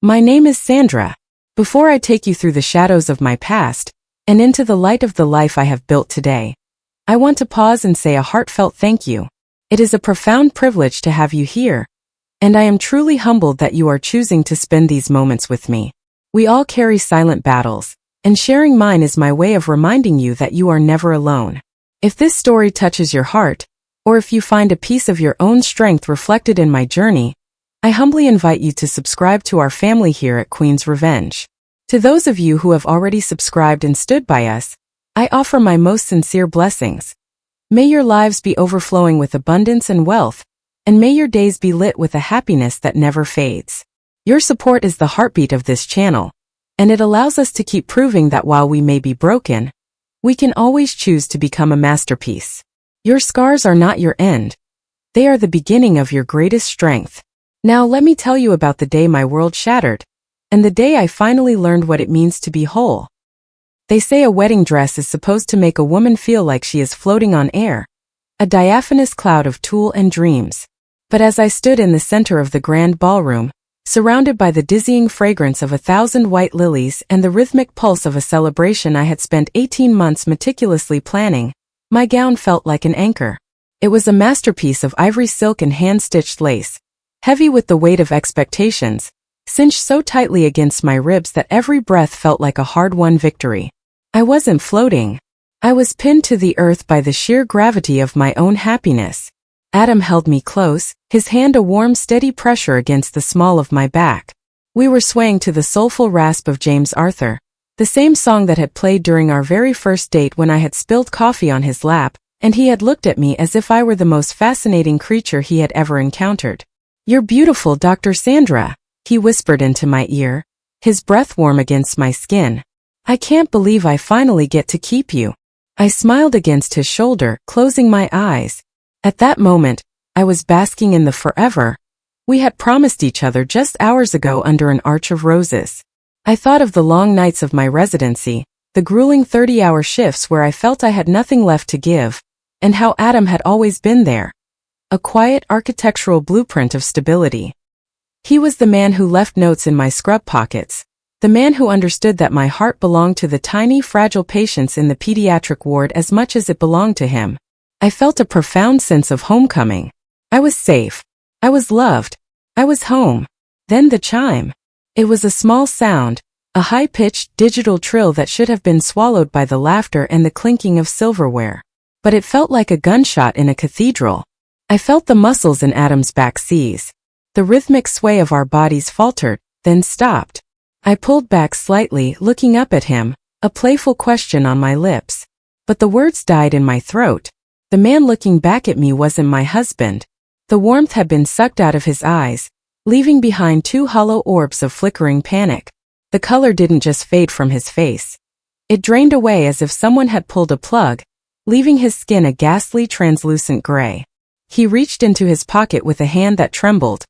My name is Sandra. Before I take you through the shadows of my past, and into the light of the life I have built today, I want to pause and say a heartfelt thank you. It is a profound privilege to have you here, and I am truly humbled that you are choosing to spend these moments with me. We all carry silent battles, and sharing mine is my way of reminding you that you are never alone. If this story touches your heart, or if you find a piece of your own strength reflected in my journey, I humbly invite you to subscribe to our family here at Queen's Revenge. To those of you who have already subscribed and stood by us, I offer my most sincere blessings. May your lives be overflowing with abundance and wealth, and may your days be lit with a happiness that never fades. Your support is the heartbeat of this channel, and it allows us to keep proving that while we may be broken, we can always choose to become a masterpiece. Your scars are not your end. They are the beginning of your greatest strength. Now let me tell you about the day my world shattered, and the day I finally learned what it means to be whole. They say a wedding dress is supposed to make a woman feel like she is floating on air, a diaphanous cloud of tulle and dreams. But as I stood in the center of the grand ballroom, surrounded by the dizzying fragrance of 1,000 white lilies and the rhythmic pulse of a celebration I had spent 18 months meticulously planning, my gown felt like an anchor. It was a masterpiece of ivory silk and hand-stitched lace, heavy with the weight of expectations, cinched so tightly against my ribs that every breath felt like a hard-won victory. I wasn't floating. I was pinned to the earth by the sheer gravity of my own happiness. Adam held me close, his hand a warm, steady pressure against the small of my back. We were swaying to the soulful rasp of James Arthur, the same song that had played during our very first date when I had spilled coffee on his lap, and he had looked at me as if I were the most fascinating creature he had ever encountered. "You're beautiful, Dr. Sandra," he whispered into my ear, his breath warm against my skin. "I can't believe I finally get to keep you." I smiled against his shoulder, closing my eyes. At that moment, I was basking in the forever we had promised each other just hours ago under an arch of roses. I thought of the long nights of my residency, the grueling 30-hour shifts where I felt I had nothing left to give, and how Adam had always been there, a quiet architectural blueprint of stability. He was the man who left notes in my scrub pockets, the man who understood that my heart belonged to the tiny, fragile patients in the pediatric ward as much as it belonged to him. I felt a profound sense of homecoming. I was safe. I was loved. I was home. Then the chime. It was a small sound, a high-pitched digital trill that should have been swallowed by the laughter and the clinking of silverware. But it felt like a gunshot in a cathedral. I felt the muscles in Adam's back seize. The rhythmic sway of our bodies faltered, then stopped. I pulled back slightly, looking up at him, a playful question on my lips. But the words died in my throat. The man looking back at me wasn't my husband. The warmth had been sucked out of his eyes, leaving behind two hollow orbs of flickering panic. The color didn't just fade from his face. It drained away as if someone had pulled a plug, leaving his skin a ghastly translucent gray. He reached into his pocket with a hand that trembled,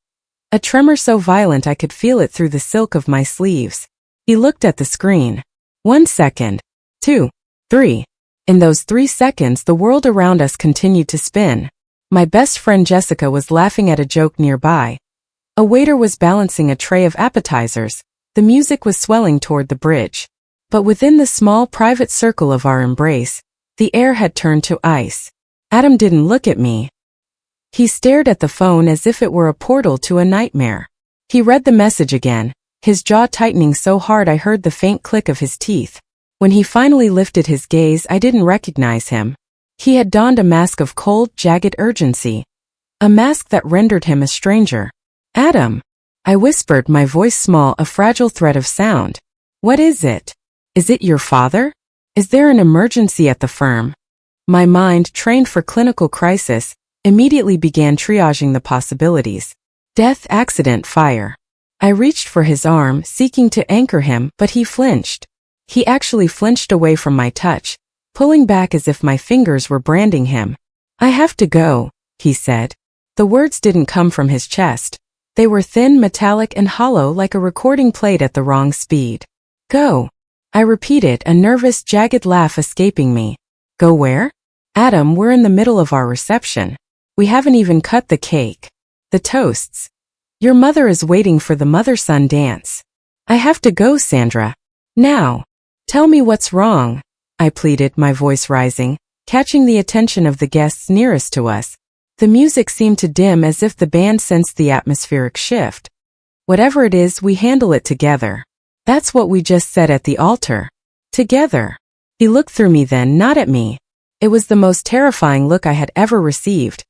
a tremor so violent I could feel it through the silk of my sleeves. He looked at the screen. 1 second. 2. 3. In those 3 seconds the world around us continued to spin. My best friend Jessica was laughing at a joke nearby. A waiter was balancing a tray of appetizers. The music was swelling toward the bridge. But within the small private circle of our embrace, the air had turned to ice. Adam didn't look at me. He stared at the phone as if it were a portal to a nightmare. He read the message again, his jaw tightening so hard I heard the faint click of his teeth. When he finally lifted his gaze, I didn't recognize him. He had donned a mask of cold, jagged urgency. A mask that rendered him a stranger. "Adam," I whispered, my voice small, a fragile thread of sound. "What is it? Is it your father? Is there an emergency at the firm?" My mind, trained for clinical crisis, immediately began triaging the possibilities. Death, accident, fire. I reached for his arm, seeking to anchor him, but he flinched. He actually flinched away from my touch, pulling back as if my fingers were branding him. "I have to go," he said. The words didn't come from his chest. They were thin, metallic, and hollow like a recording played at the wrong speed. "Go," I repeated, a nervous, jagged laugh escaping me. "Go where?" "Adam, we're in the middle of our reception. We haven't even cut the cake. The toasts. Your mother is waiting for the mother-son dance. I have to go, Sandra. Now. Tell me what's wrong, I pleaded, my voice rising, catching the attention of the guests nearest to us. The music seemed to dim as if the band sensed the atmospheric shift. Whatever it is, we handle it together. That's what we just said at the altar. Together. He looked through me then, not at me. It was the most terrifying look I had ever received.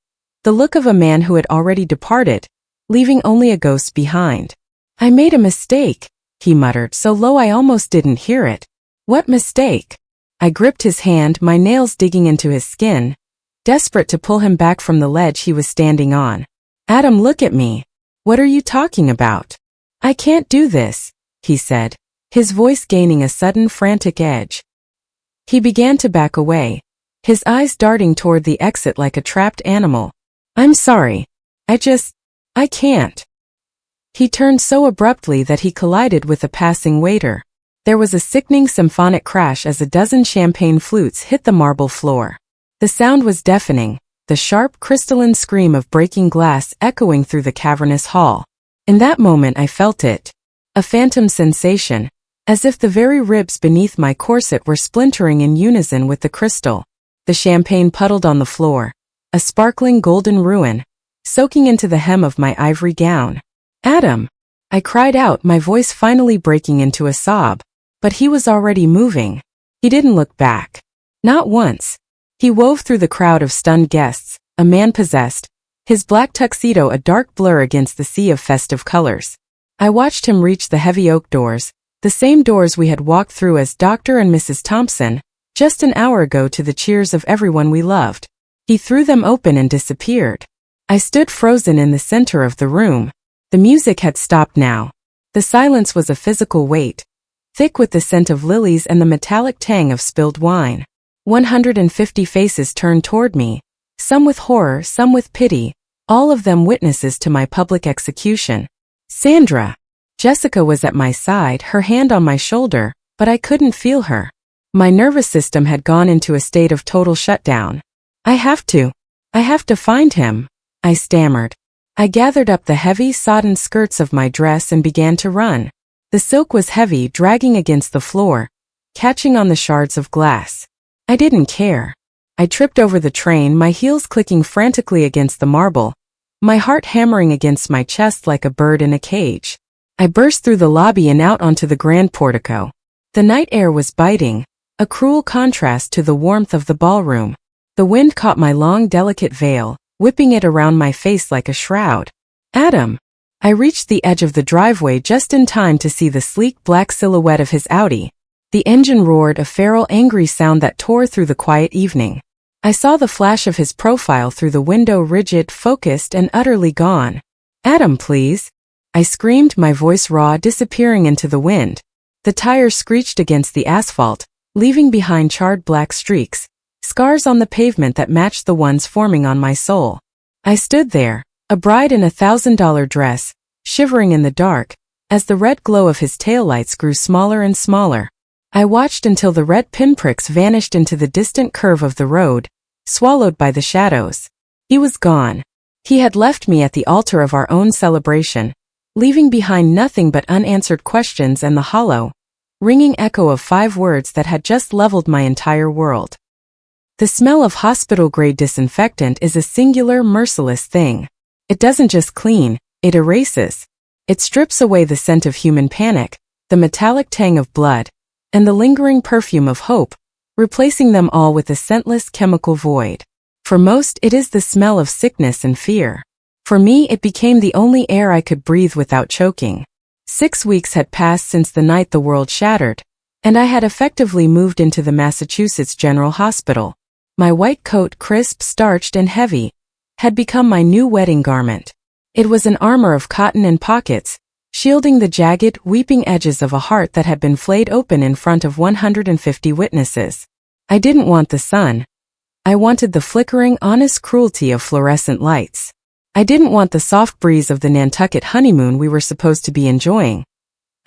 The look of a man who had already departed, leaving only a ghost behind. I made a mistake, he muttered so low I almost didn't hear it. What mistake? I gripped his hand, my nails digging into his skin, desperate to pull him back from the ledge he was standing on. Adam, look at me. What are you talking about? I can't do this, he said, his voice gaining a sudden frantic edge. He began to back away, his eyes darting toward the exit like a trapped animal. I'm sorry. I can't. He turned so abruptly that he collided with a passing waiter. There was a sickening symphonic crash as a dozen champagne flutes hit the marble floor. The sound was deafening, the sharp crystalline scream of breaking glass echoing through the cavernous hall. In that moment I felt it. A phantom sensation, as if the very ribs beneath my corset were splintering in unison with the crystal. The champagne puddled on the floor, a sparkling golden ruin, soaking into the hem of my ivory gown. Adam! I cried out, my voice finally breaking into a sob. But he was already moving. He didn't look back. Not once. He wove through the crowd of stunned guests, a man possessed, his black tuxedo a dark blur against the sea of festive colors. I watched him reach the heavy oak doors, the same doors we had walked through as Dr. and Mrs. Thompson, just an hour ago to the cheers of everyone we loved. He threw them open and disappeared. I stood frozen in the center of the room. The music had stopped now. The silence was a physical weight, thick with the scent of lilies and the metallic tang of spilled wine. 150 faces turned toward me, some with horror, some with pity, all of them witnesses to my public execution. Sandra! Jessica was at my side, her hand on my shoulder, but I couldn't feel her. My nervous system had gone into a state of total shutdown. I have to find him, I stammered. I gathered up the heavy, sodden skirts of my dress and began to run. The silk was heavy, dragging against the floor, catching on the shards of glass. I didn't care. I tripped over the train, my heels clicking frantically against the marble, my heart hammering against my chest like a bird in a cage. I burst through the lobby and out onto the grand portico. The night air was biting, a cruel contrast to the warmth of the ballroom. The wind caught my long, delicate veil, whipping it around my face like a shroud. Adam! I reached the edge of the driveway just in time to see the sleek black silhouette of his Audi. The engine roared, a feral, angry sound that tore through the quiet evening. I saw the flash of his profile through the window, rigid, focused, and utterly gone. Adam, please! I screamed, my voice raw, disappearing into the wind. The tires screeched against the asphalt, leaving behind charred black streaks, scars on the pavement that matched the ones forming on my soul. I stood there, a bride in $1,000 dress, shivering in the dark, as the red glow of his taillights grew smaller and smaller. I watched until the red pinpricks vanished into the distant curve of the road, swallowed by the shadows. He was gone. He had left me at the altar of our own celebration, leaving behind nothing but unanswered questions and the hollow, ringing echo of 5 words that had just leveled my entire world. The smell of hospital-grade disinfectant is a singular, merciless thing. It doesn't just clean, it erases. It strips away the scent of human panic, the metallic tang of blood, and the lingering perfume of hope, replacing them all with a scentless chemical void. For most, it is the smell of sickness and fear. For me, it became the only air I could breathe without choking. 6 weeks had passed since the night the world shattered, and I had effectively moved into the Massachusetts General Hospital. My white coat, crisp, starched, and heavy, had become my new wedding garment. It was an armor of cotton and pockets, shielding the jagged, weeping edges of a heart that had been flayed open in front of 150 witnesses. I didn't want the sun. I wanted the flickering, honest cruelty of fluorescent lights. I didn't want the soft breeze of the Nantucket honeymoon we were supposed to be enjoying.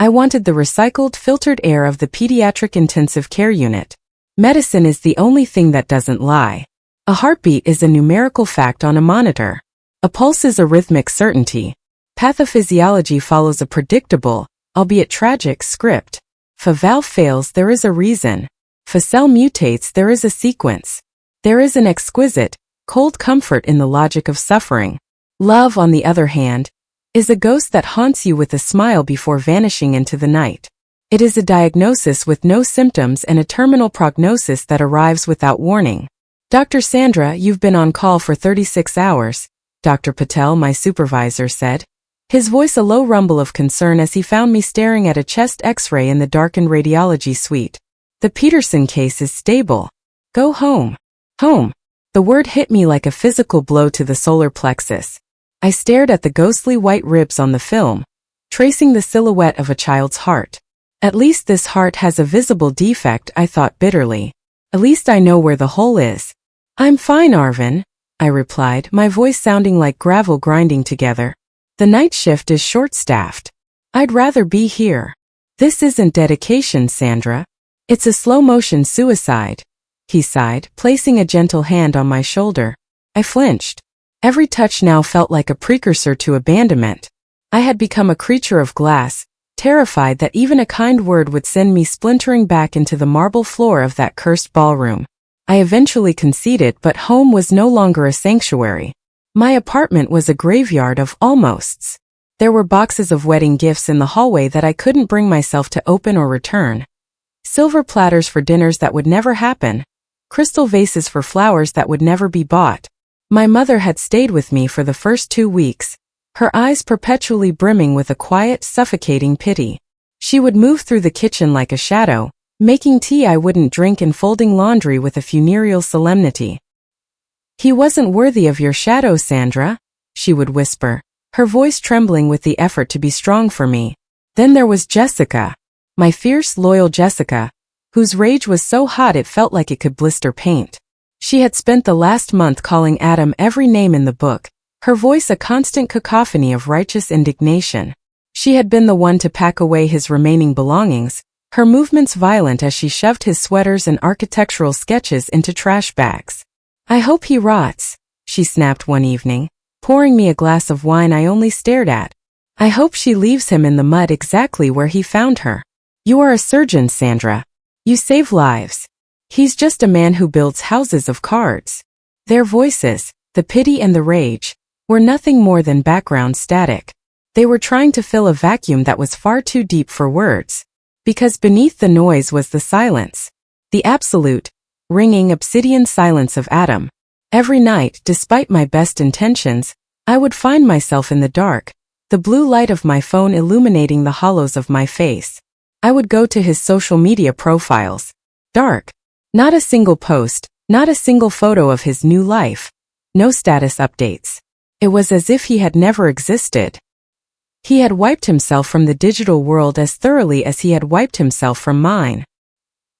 I wanted the recycled, filtered air of the pediatric intensive care unit. Medicine is the only thing that doesn't lie. A heartbeat is a numerical fact on a monitor. A pulse is a rhythmic certainty. Pathophysiology follows a predictable, albeit tragic, script. If a valve fails, there is a reason. If a cell mutates, there is a sequence. There is an exquisite, cold comfort in the logic of suffering. Love, on the other hand, is a ghost that haunts you with a smile before vanishing into the night. It is a diagnosis with no symptoms and a terminal prognosis that arrives without warning. Dr. Sandra, you've been on call for 36 hours, Dr. Patel, my supervisor, said. His voice a low rumble of concern as he found me staring at a chest x-ray in the darkened radiology suite. The Peterson case is stable. Go home. Home. The word hit me like a physical blow to the solar plexus. I stared at the ghostly white ribs on the film, tracing the silhouette of a child's heart. At least this heart has a visible defect, I thought bitterly. At least I know where the hole is. I'm fine, Arvin, I replied, my voice sounding like gravel grinding together. The night shift is short-staffed. I'd rather be here. This isn't dedication, Sandra. It's a slow-motion suicide, he sighed, placing a gentle hand on my shoulder. I flinched. Every touch now felt like a precursor to abandonment. I had become a creature of glass, terrified that even a kind word would send me splintering back into the marble floor of that cursed ballroom. I eventually conceded, but home was no longer a sanctuary. My apartment was a graveyard of almosts. There were boxes of wedding gifts in the hallway that I couldn't bring myself to open or return. Silver platters for dinners that would never happen. Crystal vases for flowers that would never be bought. My mother had stayed with me for the first 2 weeks, her eyes perpetually brimming with a quiet, suffocating pity. She would move through the kitchen like a shadow, making tea I wouldn't drink and folding laundry with a funereal solemnity. He wasn't worthy of your shadow, Sandra, she would whisper, her voice trembling with the effort to be strong for me. Then there was Jessica, my fierce, loyal Jessica, whose rage was so hot it felt like it could blister paint. She had spent the last month calling Adam every name in the book, her voice a constant cacophony of righteous indignation. She had been the one to pack away his remaining belongings, her movements violent as she shoved his sweaters and architectural sketches into trash bags. I hope he rots, she snapped one evening, pouring me a glass of wine I only stared at. I hope she leaves him in the mud exactly where he found her. You are a surgeon, Sandra. You save lives. He's just a man who builds houses of cards. Their voices, the pity and the rage, were nothing more than background static. They were trying to fill a vacuum that was far too deep for words. Because beneath the noise was the silence. The absolute, ringing obsidian silence of Adam. Every night, despite my best intentions, I would find myself in the dark, the blue light of my phone illuminating the hollows of my face. I would go to his social media profiles. Dark. Not a single post, not a single photo of his new life. No status updates. It was as if he had never existed. He had wiped himself from the digital world as thoroughly as he had wiped himself from mine.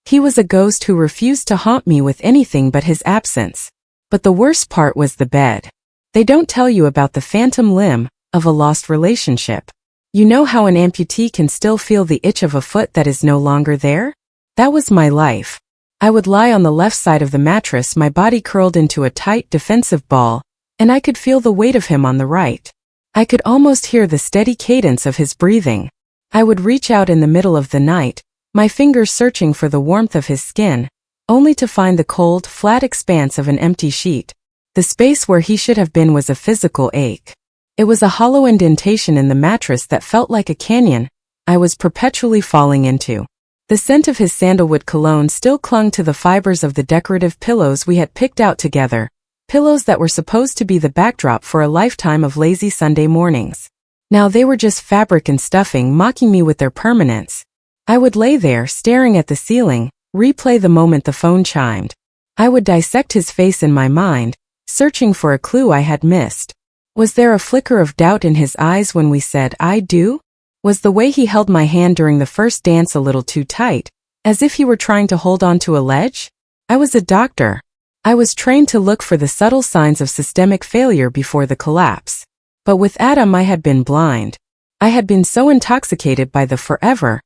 He was a ghost who refused to haunt me with anything but his absence. But the worst part was the bed. They don't tell you about the phantom limb of a lost relationship. You know how an amputee can still feel the itch of a foot that is no longer there? That was my life. I would lie on the left side of the mattress, my body curled into a tight, defensive ball, and I could feel the weight of him on the right. I could almost hear the steady cadence of his breathing. I would reach out in the middle of the night, my fingers searching for the warmth of his skin, only to find the cold, flat expanse of an empty sheet. The space where he should have been was a physical ache. It was a hollow indentation in the mattress that felt like a canyon I was perpetually falling into. The scent of his sandalwood cologne still clung to the fibers of the decorative pillows we had picked out together, pillows that were supposed to be the backdrop for a lifetime of lazy Sunday mornings. Now they were just fabric and stuffing, mocking me with their permanence. I would lay there, staring at the ceiling, replay the moment the phone chimed. I would dissect his face in my mind, searching for a clue I had missed. Was there a flicker of doubt in his eyes when we said, "I do"? Was the way he held my hand during the first dance a little too tight, as if he were trying to hold on to a ledge? I was a doctor. I was trained to look for the subtle signs of systemic failure before the collapse. But with Adam I had been blind. I had been so intoxicated by the forever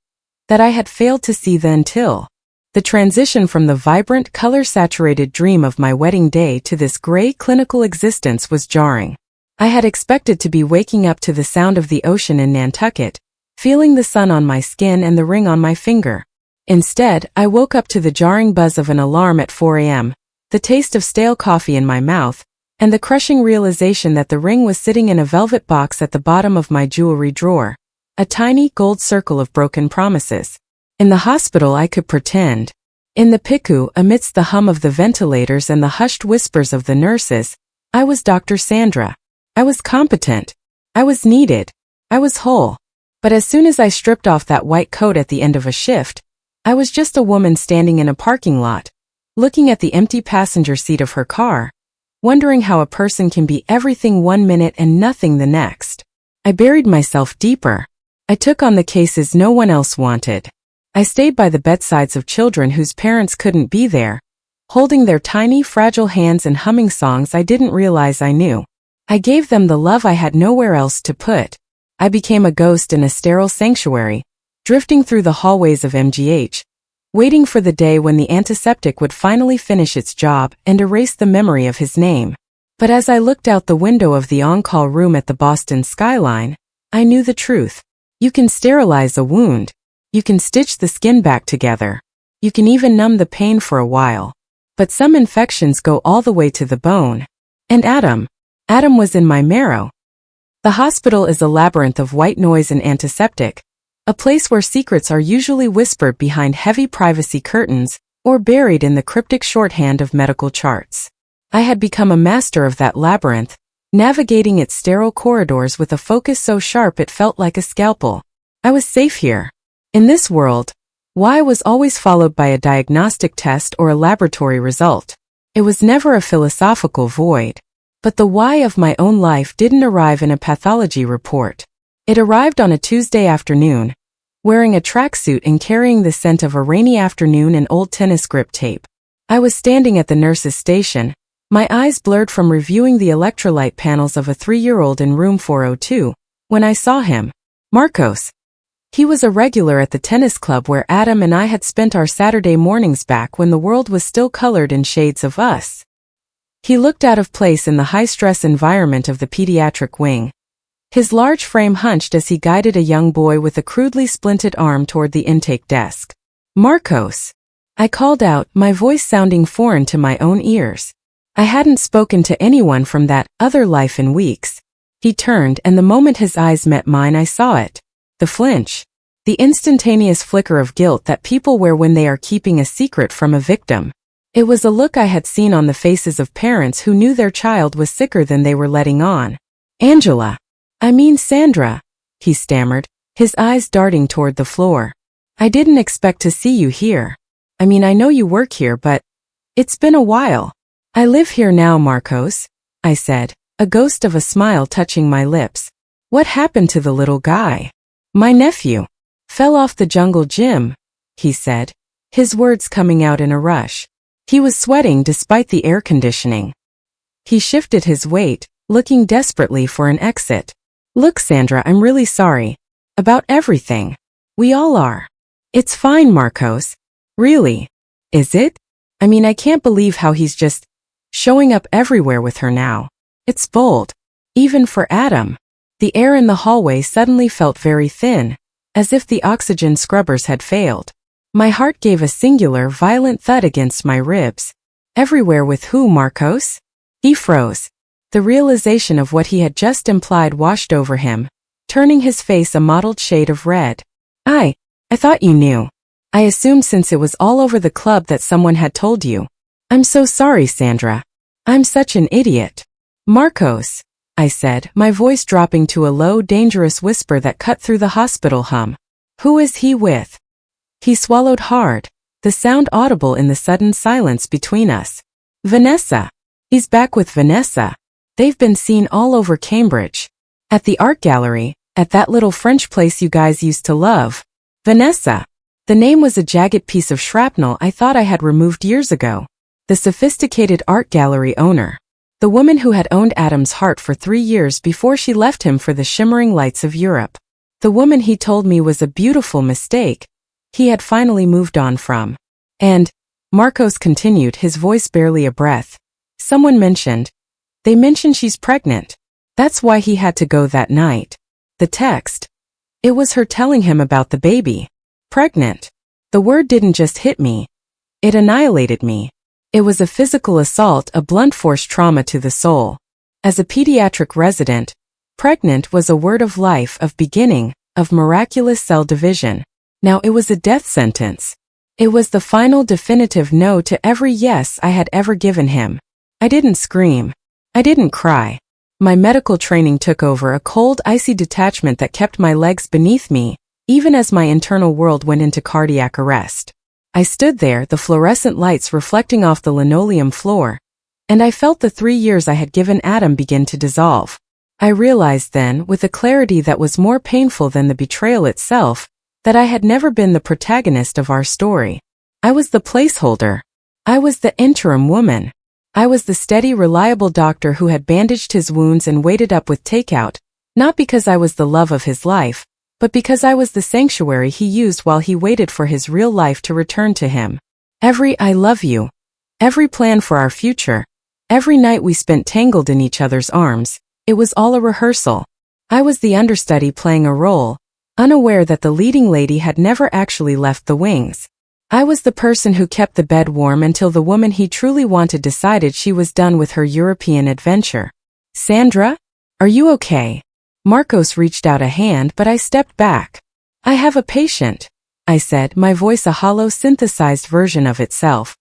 that I had failed to see the until. The transition from the vibrant, color-saturated dream of my wedding day to this gray, clinical existence was jarring. I had expected to be waking up to the sound of the ocean in Nantucket, feeling the sun on my skin and the ring on my finger. Instead, I woke up to the jarring buzz of an alarm at 4 a.m., the taste of stale coffee in my mouth, and the crushing realization that the ring was sitting in a velvet box at the bottom of my jewelry drawer, a tiny gold circle of broken promises. In the hospital I could pretend. In the PICU, amidst the hum of the ventilators and the hushed whispers of the nurses, I was Dr. Sandra. I was competent. I was needed. I was whole. But as soon as I stripped off that white coat at the end of a shift, I was just a woman standing in a parking lot, looking at the empty passenger seat of her car, wondering how a person can be everything one minute and nothing the next. I buried myself deeper. I took on the cases no one else wanted. I stayed by the bedsides of children whose parents couldn't be there, holding their tiny, fragile hands and humming songs I didn't realize I knew. I gave them the love I had nowhere else to put. I became a ghost in a sterile sanctuary, drifting through the hallways of MGH, waiting for the day when the antiseptic would finally finish its job and erase the memory of his name. But as I looked out the window of the on-call room at the Boston skyline, I knew the truth. You can sterilize a wound. You can stitch the skin back together. You can even numb the pain for a while. But some infections go all the way to the bone. And Adam was in my marrow. The hospital is a labyrinth of white noise and antiseptic, a place where secrets are usually whispered behind heavy privacy curtains or buried in the cryptic shorthand of medical charts. I had become a master of that labyrinth, navigating its sterile corridors with a focus so sharp it felt like a scalpel. I was safe here. In this world, why was always followed by a diagnostic test or a laboratory result. It was never a philosophical void. But the why of my own life didn't arrive in a pathology report. It arrived on a Tuesday afternoon, wearing a tracksuit and carrying the scent of a rainy afternoon and old tennis grip tape. I was standing at the nurse's station, my eyes blurred from reviewing the electrolyte panels of a 3-year-old in room 402, when I saw him. Marcos. He was a regular at the tennis club where Adam and I had spent our Saturday mornings back when the world was still colored in shades of us. He looked out of place in the high-stress environment of the pediatric wing. His large frame hunched as he guided a young boy with a crudely splinted arm toward the intake desk. Marcos. I called out, my voice sounding foreign to my own ears. I hadn't spoken to anyone from that other life in weeks. He turned, and the moment his eyes met mine I saw it. The flinch. The instantaneous flicker of guilt that people wear when they are keeping a secret from a victim. It was a look I had seen on the faces of parents who knew their child was sicker than they were letting on. Angela. I mean Sandra, he stammered, his eyes darting toward the floor. I didn't expect to see you here. I mean, I know you work here, but it's been a while. I live here now, Marcos, I said, a ghost of a smile touching my lips. What happened to the little guy? My nephew. Fell off the jungle gym, he said, his words coming out in a rush. He was sweating despite the air conditioning. He shifted his weight, looking desperately for an exit. Look, Sandra, I'm really sorry. About everything. We all are. It's fine, Marcos. Really? Is it? I mean, I can't believe how he's just showing up everywhere with her now. It's bold. Even for Adam. The air in the hallway suddenly felt very thin, as if the oxygen scrubbers had failed. My heart gave a singular, violent thud against my ribs. Everywhere with who, Marcos? He froze. The realization of what he had just implied washed over him, turning his face a mottled shade of red. I thought you knew. I assumed since it was all over the club that someone had told you. I'm so sorry, Sandra. I'm such an idiot. Marcos, I said, my voice dropping to a low, dangerous whisper that cut through the hospital hum. Who is he with? He swallowed hard, the sound audible in the sudden silence between us. Vanessa. He's back with Vanessa. They've been seen all over Cambridge. At the art gallery, at that little French place you guys used to love. Vanessa. The name was a jagged piece of shrapnel I thought I had removed years ago. The sophisticated art gallery owner. The woman who had owned Adam's heart for 3 years before she left him for the shimmering lights of Europe. The woman he told me was a beautiful mistake he had finally moved on from. And, Marcos continued, his voice barely a breath. They mentioned she's pregnant. That's why he had to go that night. The text. It was her telling him about the baby. Pregnant. The word didn't just hit me. It annihilated me. It was a physical assault, a blunt force trauma to the soul. As a pediatric resident, pregnant was a word of life, of beginning, of miraculous cell division. Now it was a death sentence. It was the final definitive no to every yes I had ever given him. I didn't scream. I didn't cry. My medical training took over, a cold, icy detachment that kept my legs beneath me, even as my internal world went into cardiac arrest. I stood there, the fluorescent lights reflecting off the linoleum floor, and I felt the 3 years I had given Adam begin to dissolve. I realized then, with a clarity that was more painful than the betrayal itself, that I had never been the protagonist of our story. I was the placeholder. I was the interim woman. I was the steady, reliable doctor who had bandaged his wounds and waited up with takeout, not because I was the love of his life, but because I was the sanctuary he used while he waited for his real life to return to him. Every "I love you," every plan for our future, every night we spent tangled in each other's arms, it was all a rehearsal. I was the understudy playing a role, unaware that the leading lady had never actually left the wings. I was the person who kept the bed warm until the woman he truly wanted decided she was done with her European adventure. "Sandra? Are you okay?" Marcos reached out a hand, but I stepped back. "I have a patient," I said, my voice a hollow synthesized version of itself.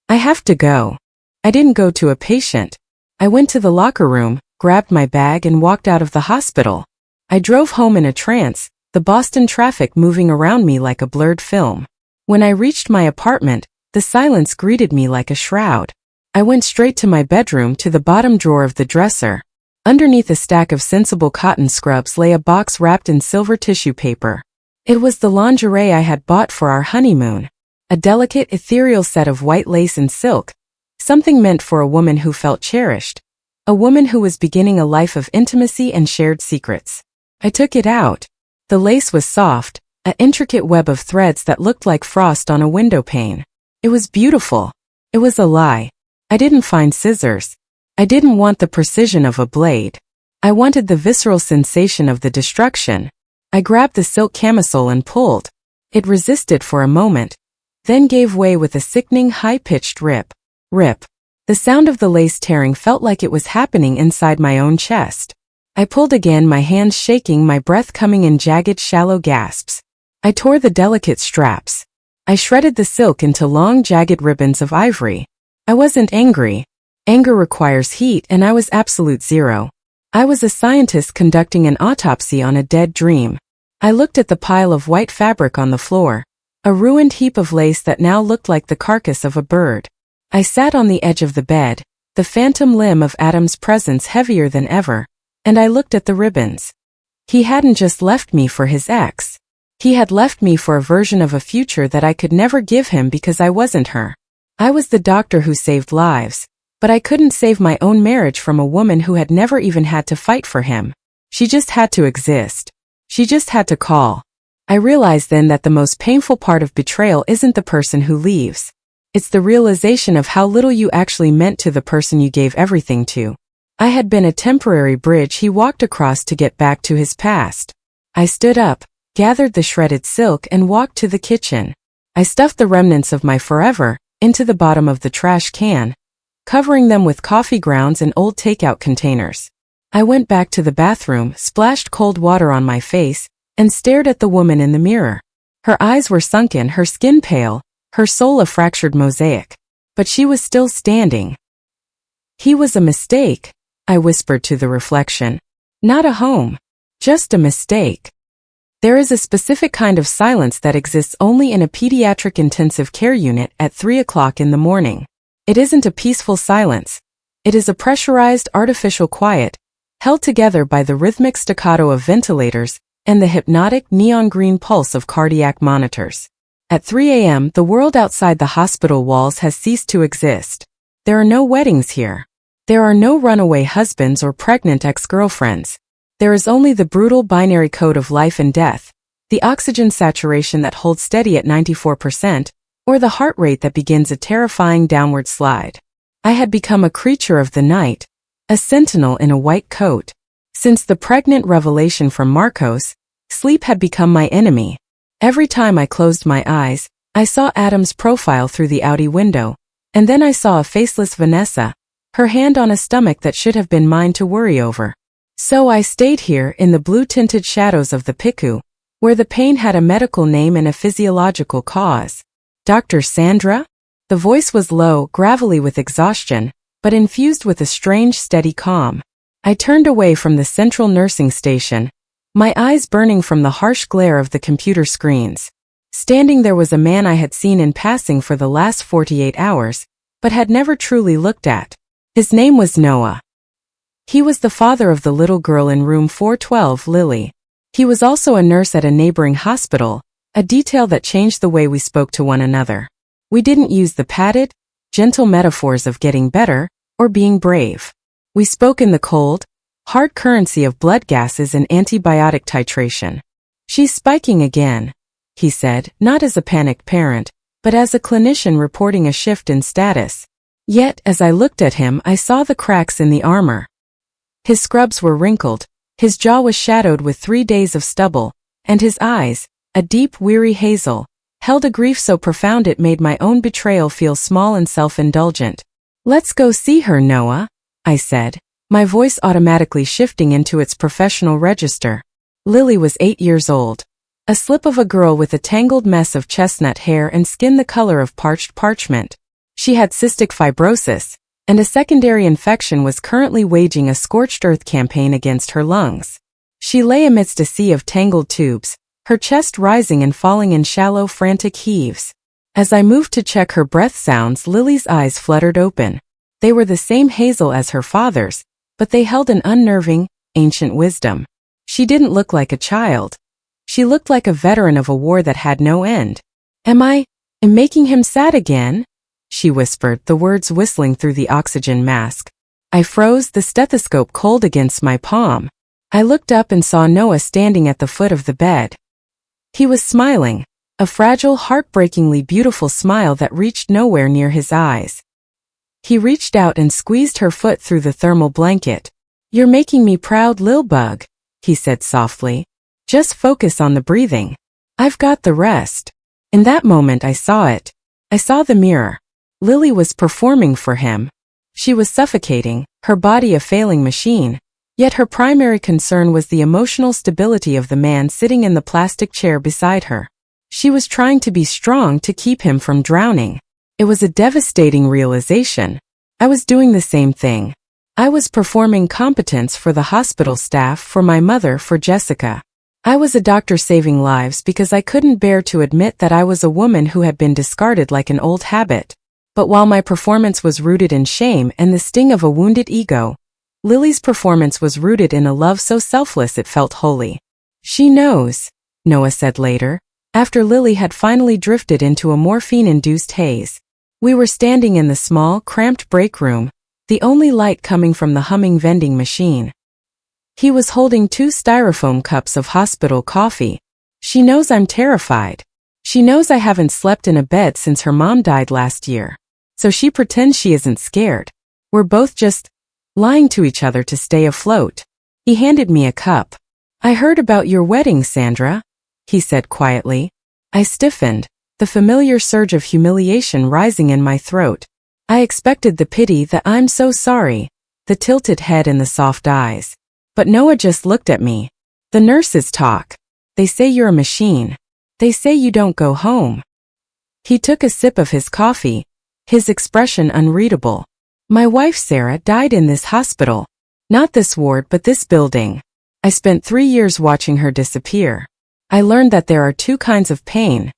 "I have to go." I didn't go to a patient. I went to the locker room, grabbed my bag and walked out of the hospital. I drove home in a trance, the Boston traffic moving around me like a blurred film. When I reached my apartment, the silence greeted me like a shroud. I went straight to my bedroom, to the bottom drawer of the dresser. Underneath a stack of sensible cotton scrubs lay a box wrapped in silver tissue paper. It was the lingerie I had bought for our honeymoon. A delicate, ethereal set of white lace and silk, something meant for a woman who felt cherished. A woman who was beginning a life of intimacy and shared secrets. I took it out. The lace was soft, an intricate web of threads that looked like frost on a window pane. It was beautiful. It was a lie. I didn't find scissors. I didn't want the precision of a blade. I wanted the visceral sensation of the destruction. I grabbed the silk camisole and pulled. It resisted for a moment, then gave way with a sickening high-pitched rip. Rip. The sound of the lace tearing felt like it was happening inside my own chest. I pulled again, my hands shaking, my breath coming in jagged, shallow gasps. I tore the delicate straps. I shredded the silk into long, jagged ribbons of ivory. I wasn't angry. Anger requires heat, and I was absolute zero. I was a scientist conducting an autopsy on a dead dream. I looked at the pile of white fabric on the floor, a ruined heap of lace that now looked like the carcass of a bird. I sat on the edge of the bed, the phantom limb of Adam's presence heavier than ever, and I looked at the ribbons. He hadn't just left me for his ex. He had left me for a version of a future that I could never give him because I wasn't her. I was the doctor who saved lives, but I couldn't save my own marriage from a woman who had never even had to fight for him. She just had to exist. She just had to call. I realized then that the most painful part of betrayal isn't the person who leaves. It's the realization of how little you actually meant to the person you gave everything to. I had been a temporary bridge he walked across to get back to his past. I stood up, gathered the shredded silk and walked to the kitchen. I stuffed the remnants of my forever into the bottom of the trash can, covering them with coffee grounds and old takeout containers. I went back to the bathroom, splashed cold water on my face, and stared at the woman in the mirror. Her eyes were sunken, her skin pale, her soul a fractured mosaic. But she was still standing. "He was a mistake," I whispered to the reflection. "Not a home. Just a mistake." There is a specific kind of silence that exists only in a pediatric intensive care unit at 3 o'clock in the morning. It isn't a peaceful silence. It is a pressurized, artificial quiet, held together by the rhythmic staccato of ventilators and the hypnotic neon green pulse of cardiac monitors. At 3 a.m., the world outside the hospital walls has ceased to exist. There are no weddings here. There are no runaway husbands or pregnant ex-girlfriends. There is only the brutal binary code of life and death, the oxygen saturation that holds steady at 94%, or the heart rate that begins a terrifying downward slide. I had become a creature of the night, a sentinel in a white coat. Since the pregnant revelation from Marcos, sleep had become my enemy. Every time I closed my eyes, I saw Adam's profile through the Audi window, and then I saw a faceless Vanessa, her hand on a stomach that should have been mine to worry over. So I stayed here in the blue-tinted shadows of the PICU, where the pain had a medical name and a physiological cause. Dr. Sandra? The voice was low, gravelly with exhaustion, but infused with a strange, steady calm. I turned away from the central nursing station, my eyes burning from the harsh glare of the computer screens. Standing there was a man I had seen in passing for the last 48 hours, but had never truly looked at. His name was Noah. He was the father of the little girl in room 412, Lily. He was also a nurse at a neighboring hospital, a detail that changed the way we spoke to one another. We didn't use the padded, gentle metaphors of getting better or being brave. We spoke in the cold, hard currency of blood gases and antibiotic titration. "She's spiking again," he said, not as a panicked parent, but as a clinician reporting a shift in status. Yet, as I looked at him, I saw the cracks in the armor. His scrubs were wrinkled, his jaw was shadowed with 3 days of stubble, and his eyes, a deep, weary hazel, held a grief so profound it made my own betrayal feel small and self-indulgent. "Let's go see her, Noah," I said, my voice automatically shifting into its professional register. Lily was 8 years old. A slip of a girl with a tangled mess of chestnut hair and skin the color of parched parchment. She had cystic fibrosis, and a secondary infection was currently waging a scorched earth campaign against her lungs. She lay amidst a sea of tangled tubes, her chest rising and falling in shallow, frantic heaves. As I moved to check her breath sounds, Lily's eyes fluttered open. They were the same hazel as her father's, but they held an unnerving, ancient wisdom. She didn't look like a child. She looked like a veteran of a war that had no end. Am making him sad again?" she whispered, the words whistling through the oxygen mask. I froze, the stethoscope cold against my palm. I looked up and saw Noah standing at the foot of the bed. He was smiling, a fragile, heartbreakingly beautiful smile that reached nowhere near his eyes. He reached out and squeezed her foot through the thermal blanket. "You're making me proud, Lil Bug," he said softly. "Just focus on the breathing. I've got the rest." In that moment I saw it. I saw the mirror. Lily was performing for him. She was suffocating, her body a failing machine, yet her primary concern was the emotional stability of the man sitting in the plastic chair beside her. She was trying to be strong to keep him from drowning. It was a devastating realization. I was doing the same thing. I was performing competence for the hospital staff, for my mother, for Jessica. I was a doctor saving lives because I couldn't bear to admit that I was a woman who had been discarded like an old habit. But while my performance was rooted in shame and the sting of a wounded ego, Lily's performance was rooted in a love so selfless it felt holy. "She knows," Noah said later, after Lily had finally drifted into a morphine-induced haze. We were standing in the small, cramped break room, the only light coming from the humming vending machine. He was holding 2 styrofoam cups of hospital coffee. "She knows I'm terrified. She knows I haven't slept in a bed since her mom died last year. So she pretends she isn't scared. We're both just lying to each other to stay afloat." He handed me a cup. "I heard about your wedding, Sandra," he said quietly. I stiffened, the familiar surge of humiliation rising in my throat. I expected the pity, the "I'm so sorry," the tilted head and the soft eyes. But Noah just looked at me. "The nurses talk. They say you're a machine. They say you don't go home." He took a sip of his coffee, his expression unreadable. "My wife Sarah died in this hospital. Not this ward but this building. I spent 3 years watching her disappear. I learned that there are 2 kinds of pain.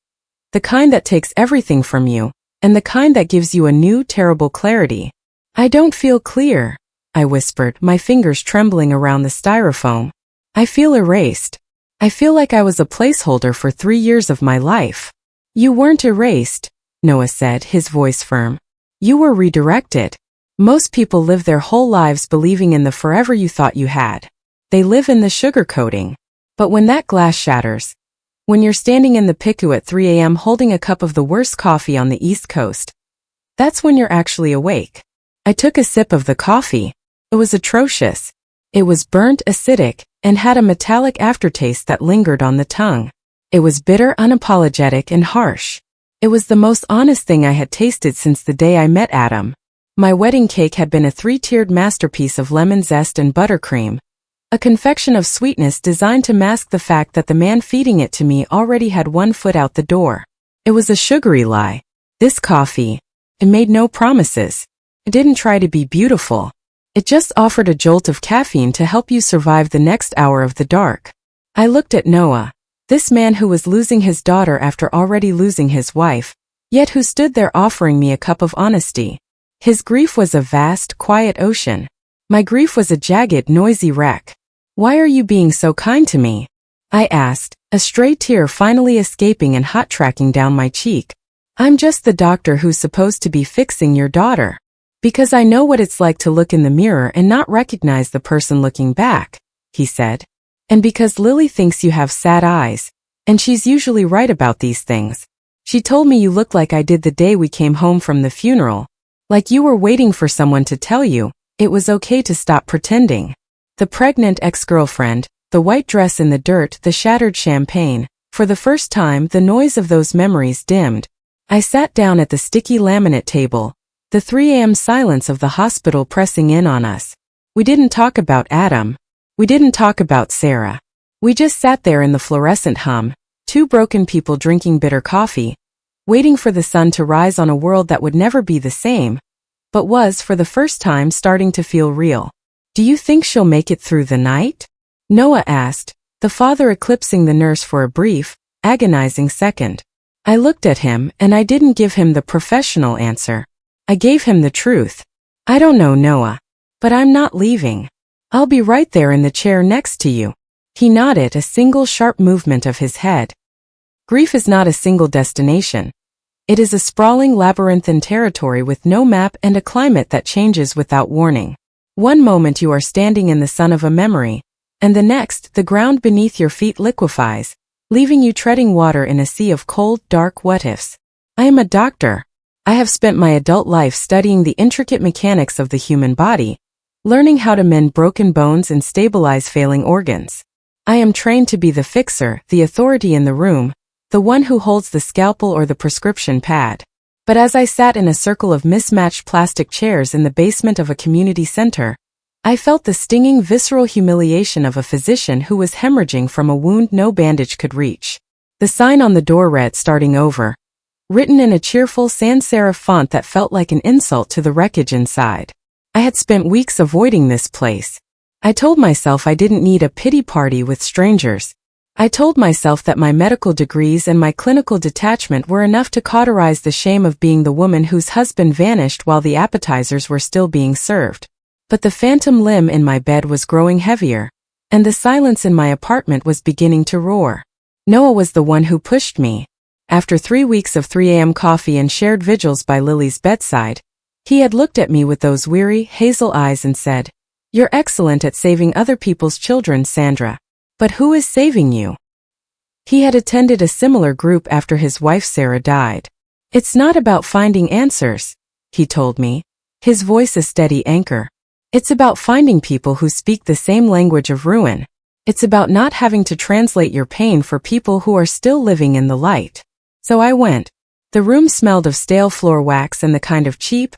The kind that takes everything from you, and the kind that gives you a new, terrible clarity." "I don't feel clear," I whispered, my fingers trembling around the styrofoam. "I feel erased. I feel like I was a placeholder for 3 years of my life." "You weren't erased," Noah said, his voice firm. "You were redirected. Most people live their whole lives believing in the forever you thought you had. They live in the sugarcoating. But when that glass shatters, when you're standing in the PICU at 3 a.m. holding a cup of the worst coffee on the East Coast, that's when you're actually awake." I took a sip of the coffee. It was atrocious. It was burnt, acidic, and had a metallic aftertaste that lingered on the tongue. It was bitter, unapologetic, and harsh. It was the most honest thing I had tasted since the day I met Adam. My wedding cake had been a 3-tiered masterpiece of lemon zest and buttercream, a confection of sweetness designed to mask the fact that the man feeding it to me already had one foot out the door. It was a sugary lie. This coffee, it made no promises. It didn't try to be beautiful. It just offered a jolt of caffeine to help you survive the next hour of the dark. I looked at Noah, this man who was losing his daughter after already losing his wife, yet who stood there offering me a cup of honesty. His grief was a vast, quiet ocean. My grief was a jagged, noisy wreck. "Why are you being so kind to me?" I asked, a stray tear finally escaping and hot-tracking down my cheek. "I'm just the doctor who's supposed to be fixing your daughter. Because I know what it's like to look in the mirror and not recognize the person looking back," he said. "And because Lily thinks you have sad eyes, and she's usually right about these things. She told me you looked like I did the day we came home from the funeral. Like you were waiting for someone to tell you it was okay to stop pretending." The pregnant ex-girlfriend, the white dress in the dirt, the shattered champagne. For the first time, the noise of those memories dimmed. I sat down at the sticky laminate table, the 3 a.m. silence of the hospital pressing in on us. We didn't talk about Adam. We didn't talk about Sarah. We just sat there in the fluorescent hum, 2 broken people drinking bitter coffee, waiting for the sun to rise on a world that would never be the same, but was for the first time starting to feel real. "Do you think she'll make it through the night?" Noah asked, the father eclipsing the nurse for a brief, agonizing second. I looked at him, and I didn't give him the professional answer. I gave him the truth. "I don't know, Noah. But I'm not leaving. I'll be right there in the chair next to you." He nodded, a single sharp movement of his head. Grief is not a single destination. It is a sprawling labyrinthine territory with no map and a climate that changes without warning. One moment you are standing in the sun of a memory, and the next, the ground beneath your feet liquefies, leaving you treading water in a sea of cold, dark what-ifs. I am a doctor. I have spent my adult life studying the intricate mechanics of the human body, learning how to mend broken bones and stabilize failing organs. I am trained to be the fixer, the authority in the room, the one who holds the scalpel or the prescription pad. But as I sat in a circle of mismatched plastic chairs in the basement of a community center, I felt the stinging, visceral humiliation of a physician who was hemorrhaging from a wound no bandage could reach. The sign on the door read "Starting Over," written in a cheerful sans serif font that felt like an insult to the wreckage inside. I had spent weeks avoiding this place. I told myself I didn't need a pity party with strangers. I told myself that my medical degrees and my clinical detachment were enough to cauterize the shame of being the woman whose husband vanished while the appetizers were still being served. But the phantom limb in my bed was growing heavier, and the silence in my apartment was beginning to roar. Noah was the one who pushed me. After 3 weeks of 3 a.m. coffee and shared vigils by Lily's bedside, he had looked at me with those weary, hazel eyes and said, "You're excellent at saving other people's children, Sandra. But who is saving you?" He had attended a similar group after his wife Sarah died. "It's not about finding answers," he told me, his voice a steady anchor. "It's about finding people who speak the same language of ruin. It's about not having to translate your pain for people who are still living in the light." So I went. The room smelled of stale floor wax and the kind of cheap,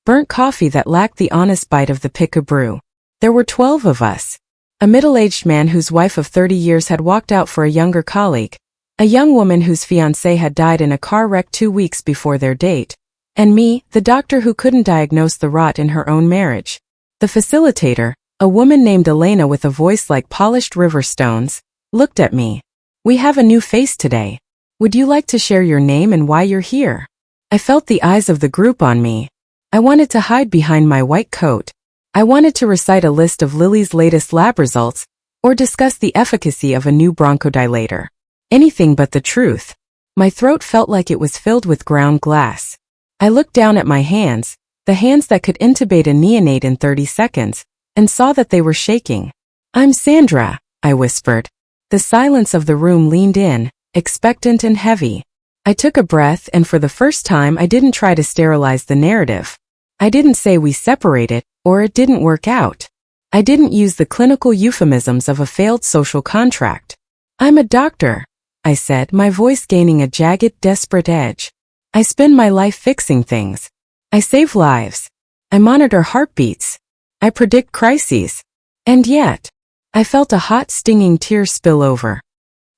burnt coffee that lacked the honest bite of the pick-a brew. There were 12 of us. A middle-aged man whose wife of 30 years had walked out for a younger colleague, a young woman whose fiancé had died in a car wreck 2 weeks before their date, and me, the doctor who couldn't diagnose the rot in her own marriage. The facilitator, a woman named Lorena with a voice like polished river stones, looked at me. "We have a new face today. Would you like to share your name and why you're here?" I felt the eyes of the group on me. I wanted to hide behind my white coat. I wanted to recite a list of Lily's latest lab results, or discuss the efficacy of a new bronchodilator. Anything but the truth. My throat felt like it was filled with ground glass. I looked down at my hands, the hands that could intubate a neonate in 30 seconds, and saw that they were shaking. "I'm Sandra," I whispered. The silence of the room leaned in, expectant and heavy. I took a breath, and for the first time I didn't try to sterilize the narrative. I didn't say we separated, or it didn't work out. I didn't use the clinical euphemisms of a failed social contract. I'm a doctor, I said, my voice gaining a jagged, desperate edge. I spend my life fixing things. I save lives. I monitor heartbeats. I predict crises. And yet, I felt a hot, stinging tear spill over.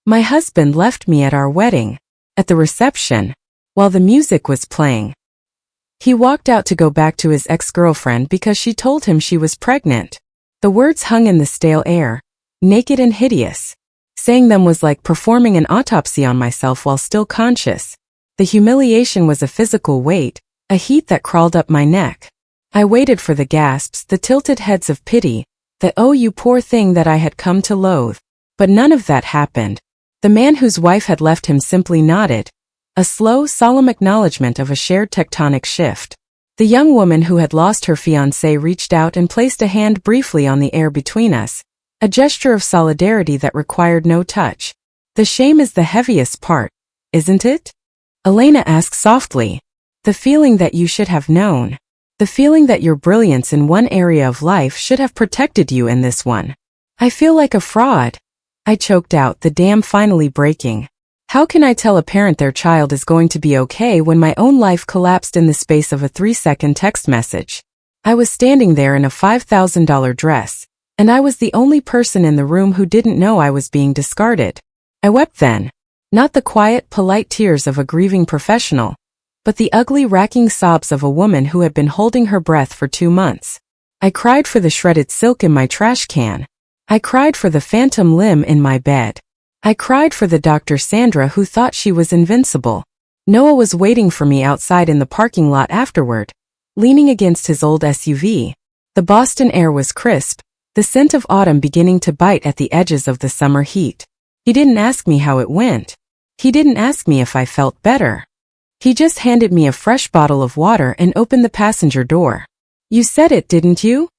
My husband left me at our wedding, at the reception, while the music was playing. He walked out to go back to his ex-girlfriend because she told him she was pregnant. The words hung in the stale air, naked and hideous. Saying them was like performing an autopsy on myself while still conscious. The humiliation was a physical weight, a heat that crawled up my neck. I waited for the gasps, the tilted heads of pity, the "oh you poor thing" that I had come to loathe. But none of that happened. The man whose wife had left him simply nodded, a slow, solemn acknowledgement of a shared tectonic shift. The young woman who had lost her fiancé reached out and placed a hand briefly on the air between us, a gesture of solidarity that required no touch. The shame is the heaviest part, isn't it? Elena asked softly. The feeling that you should have known. The feeling that your brilliance in one area of life should have protected you in this one. I feel like a fraud. I choked out, the dam finally breaking. How can I tell a parent their child is going to be okay when my own life collapsed in the space of a 3-second text message? I was standing there in a $5,000 dress, and I was the only person in the room who didn't know I was being discarded. I wept then. Not the quiet, polite tears of a grieving professional, but the ugly, racking sobs of a woman who had been holding her breath for 2 months. I cried for the shredded silk in my trash can. I cried for the phantom limb in my bed. I cried for the Dr. Sandra who thought she was invincible. Noah was waiting for me outside in the parking lot afterward, leaning against his old SUV. The Boston air was crisp, the scent of autumn beginning to bite at the edges of the summer heat. He didn't ask me how it went. He didn't ask me if I felt better. He just handed me a fresh bottle of water and opened the passenger door. You said it, didn't you?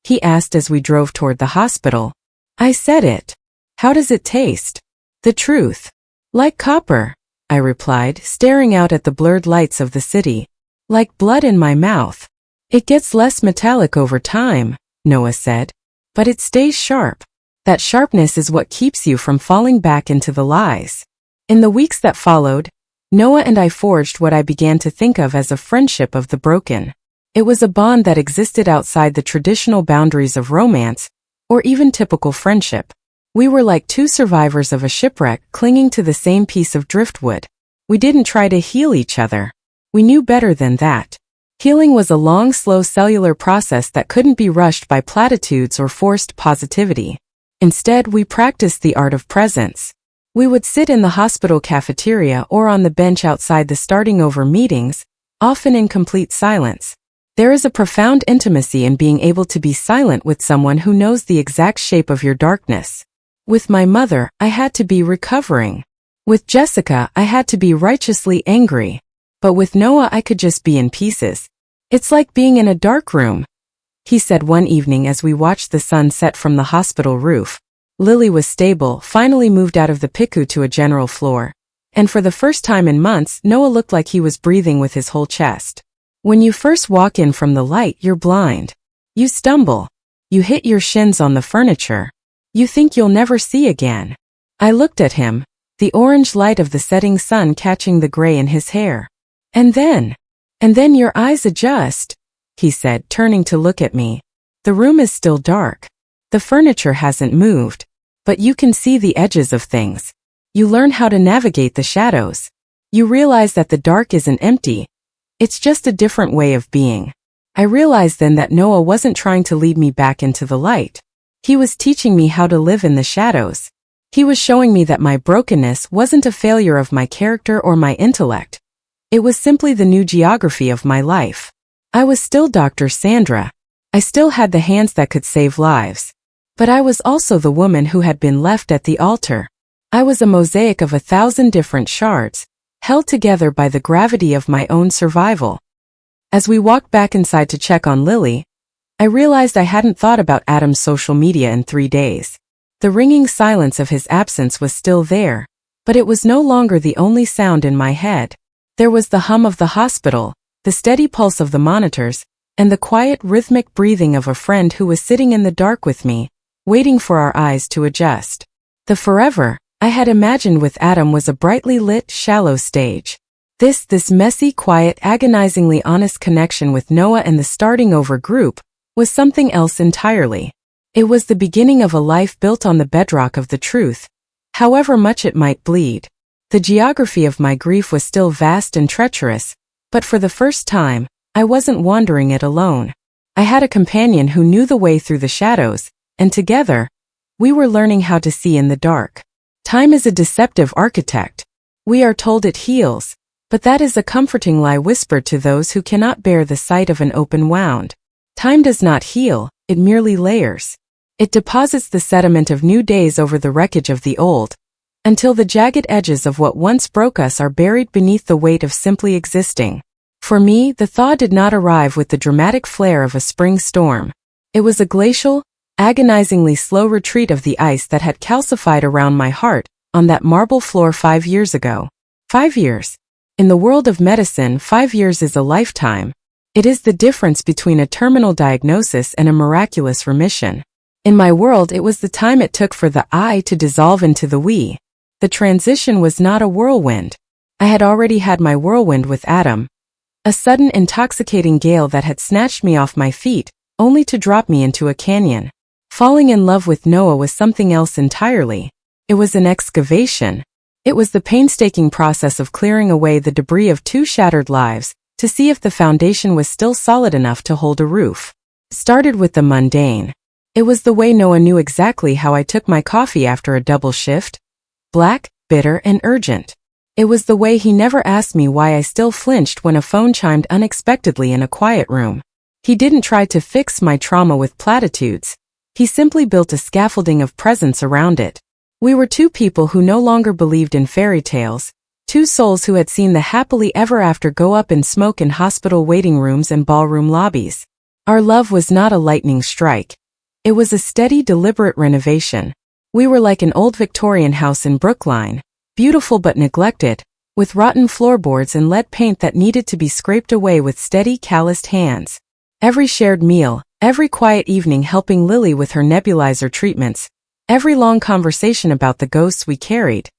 He asked as we drove toward the hospital. I said it. How does it taste? The truth. Like copper, I replied, staring out at the blurred lights of the city. Like blood in my mouth. It gets less metallic over time, Noah said. But it stays sharp. That sharpness is what keeps you from falling back into the lies. In the weeks that followed, Noah and I forged what I began to think of as a friendship of the broken. It was a bond that existed outside the traditional boundaries of romance, or even typical friendship. We were like two survivors of a shipwreck clinging to the same piece of driftwood. We didn't try to heal each other. We knew better than that. Healing was a long, slow cellular process that couldn't be rushed by platitudes or forced positivity. Instead, we practiced the art of presence. We would sit in the hospital cafeteria or on the bench outside the starting over meetings, often in complete silence. There is a profound intimacy in being able to be silent with someone who knows the exact shape of your darkness. With my mother, I had to be recovering. With Jessica, I had to be righteously angry. But with Noah, I could just be in pieces. It's like being in a dark room, he said one evening as we watched the sun set from the hospital roof. Lily was stable, finally moved out of the PICU to a general floor. And for the first time in months, Noah looked like he was breathing with his whole chest. When you first walk in from the light, you're blind. You stumble. You hit your shins on the furniture. You think you'll never see again. I looked at him, the orange light of the setting sun catching the gray in his hair. And then your eyes adjust, he said, turning to look at me. The room is still dark. The furniture hasn't moved, but you can see the edges of things. You learn how to navigate the shadows. You realize that the dark isn't empty. It's just a different way of being. I realized then that Noah wasn't trying to lead me back into the light. He was teaching me how to live in the shadows. He was showing me that my brokenness wasn't a failure of my character or my intellect. It was simply the new geography of my life. I was still Dr. Sandra. I still had the hands that could save lives. But I was also the woman who had been left at the altar. I was a mosaic of 1,000 different shards, held together by the gravity of my own survival. As we walked back inside to check on Lily, I realized I hadn't thought about Adam's social media in 3 days. The ringing silence of his absence was still there, but it was no longer the only sound in my head. There was the hum of the hospital, the steady pulse of the monitors, and the quiet, rhythmic breathing of a friend who was sitting in the dark with me, waiting for our eyes to adjust. The forever I had imagined with Adam was a brightly lit, shallow stage. This messy, quiet, agonizingly honest connection with Noah and the starting over group was something else entirely. It was the beginning of a life built on the bedrock of the truth, however much it might bleed. The geography of my grief was still vast and treacherous, but for the first time, I wasn't wandering it alone. I had a companion who knew the way through the shadows, and together, we were learning how to see in the dark. Time is a deceptive architect. We are told it heals, but that is a comforting lie whispered to those who cannot bear the sight of an open wound. Time does not heal, it merely layers. It deposits the sediment of new days over the wreckage of the old, until the jagged edges of what once broke us are buried beneath the weight of simply existing. For me, the thaw did not arrive with the dramatic flare of a spring storm. It was a glacial, agonizingly slow retreat of the ice that had calcified around my heart on that marble floor 5 years ago. 5 years. In the world of medicine, 5 years is a lifetime. It is the difference between a terminal diagnosis and a miraculous remission. In my world, it was the time it took for the I to dissolve into the we. The transition was not a whirlwind. I had already had my whirlwind with Adam. A sudden intoxicating gale that had snatched me off my feet, only to drop me into a canyon. Falling in love with Noah was something else entirely. It was an excavation. It was the painstaking process of clearing away the debris of 2 shattered lives, to see if the foundation was still solid enough to hold a roof. It started with the mundane. It was the way Noah knew exactly how I took my coffee after a double shift. Black, bitter, and urgent. It was the way he never asked me why I still flinched when a phone chimed unexpectedly in a quiet room. He didn't try to fix my trauma with platitudes. He simply built a scaffolding of presence around it. We were 2 people who no longer believed in fairy tales, 2 souls who had seen the happily ever after go up in smoke in hospital waiting rooms and ballroom lobbies. Our love was not a lightning strike. It was a steady, deliberate renovation. We were like an old Victorian house in Brookline, beautiful but neglected, with rotten floorboards and lead paint that needed to be scraped away with steady, calloused hands. Every shared meal, every quiet evening helping Lily with her nebulizer treatments, every long conversation about the ghosts we carried.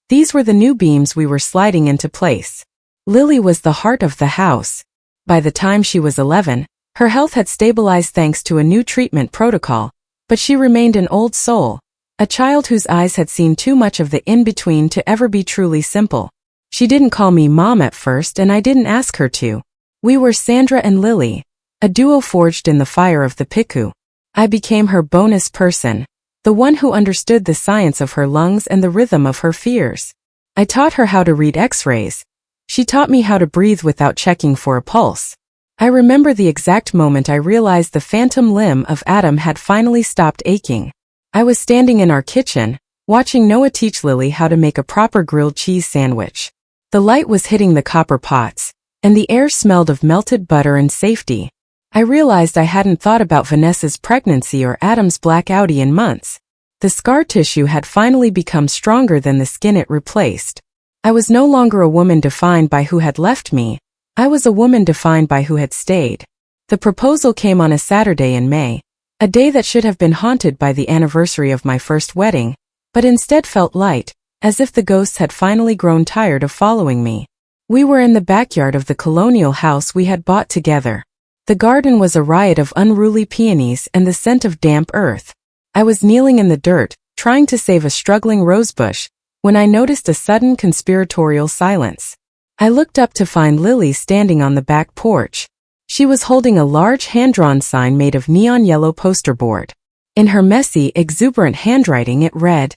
These were the new beams we were sliding into place. Lily was the heart of the house. By the time she was 11, her health had stabilized thanks to a new treatment protocol, but she remained an old soul, a child whose eyes had seen too much of the in-between to ever be truly simple. She didn't call me Mom at first, and I didn't ask her to. We were Sandra and Lily, a duo forged in the fire of the PICU. I became her bonus person, the one who understood the science of her lungs and the rhythm of her fears. I taught her how to read X-rays. She taught me how to breathe without checking for a pulse. I remember the exact moment I realized the phantom limb of Adam had finally stopped aching. I was standing in our kitchen, watching Noah teach Lily how to make a proper grilled cheese sandwich. The light was hitting the copper pots, and the air smelled of melted butter and safety. I realized I hadn't thought about Vanessa's pregnancy or Adam's black Audi in months. The scar tissue had finally become stronger than the skin it replaced. I was no longer a woman defined by who had left me. I was a woman defined by who had stayed. The proposal came on a Saturday in May, a day that should have been haunted by the anniversary of my first wedding, but instead felt light, as if the ghosts had finally grown tired of following me. We were in the backyard of the colonial house we had bought together. The garden was a riot of unruly peonies and the scent of damp earth. I was kneeling in the dirt, trying to save a struggling rosebush, when I noticed a sudden conspiratorial silence. I looked up to find Lily standing on the back porch. She was holding a large hand-drawn sign made of neon yellow poster board. In her messy, exuberant handwriting it read,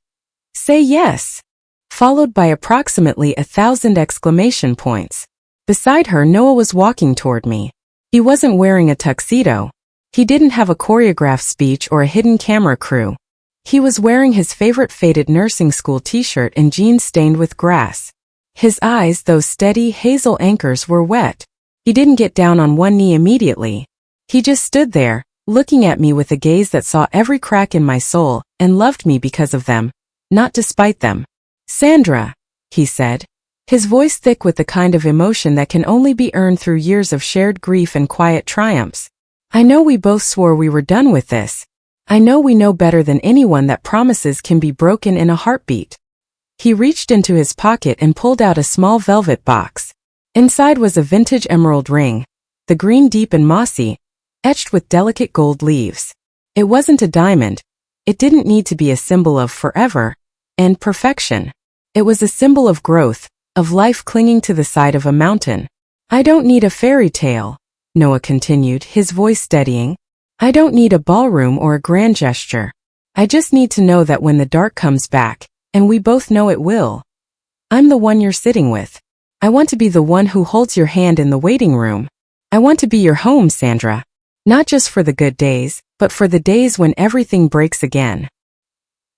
"Say yes," followed by approximately 1,000 exclamation points. Beside her, Noah was walking toward me. He wasn't wearing a tuxedo. He didn't have a choreographed speech or a hidden camera crew. He was wearing his favorite faded nursing school t-shirt and jeans stained with grass. His eyes, those steady hazel anchors, were wet. He didn't get down on one knee immediately. He just stood there, looking at me with a gaze that saw every crack in my soul and loved me because of them, not despite them. "Sandra," he said, his voice thick with the kind of emotion that can only be earned through years of shared grief and quiet triumphs. I know we both swore we were done with this. I know we know better than anyone that promises can be broken in a heartbeat. He reached into his pocket and pulled out a small velvet box. Inside was a vintage emerald ring, the green deep and mossy, etched with delicate gold leaves. It wasn't a diamond. It didn't need to be a symbol of forever and perfection. It was a symbol of growth, of life clinging to the side of a mountain. I don't need a fairy tale, Noah continued, his voice steadying. I don't need a ballroom or a grand gesture. I just need to know that when the dark comes back, and we both know it will, I'm the one you're sitting with. I want to be the one who holds your hand in the waiting room. I want to be your home, Sandra. Not just for the good days, but for the days when everything breaks again.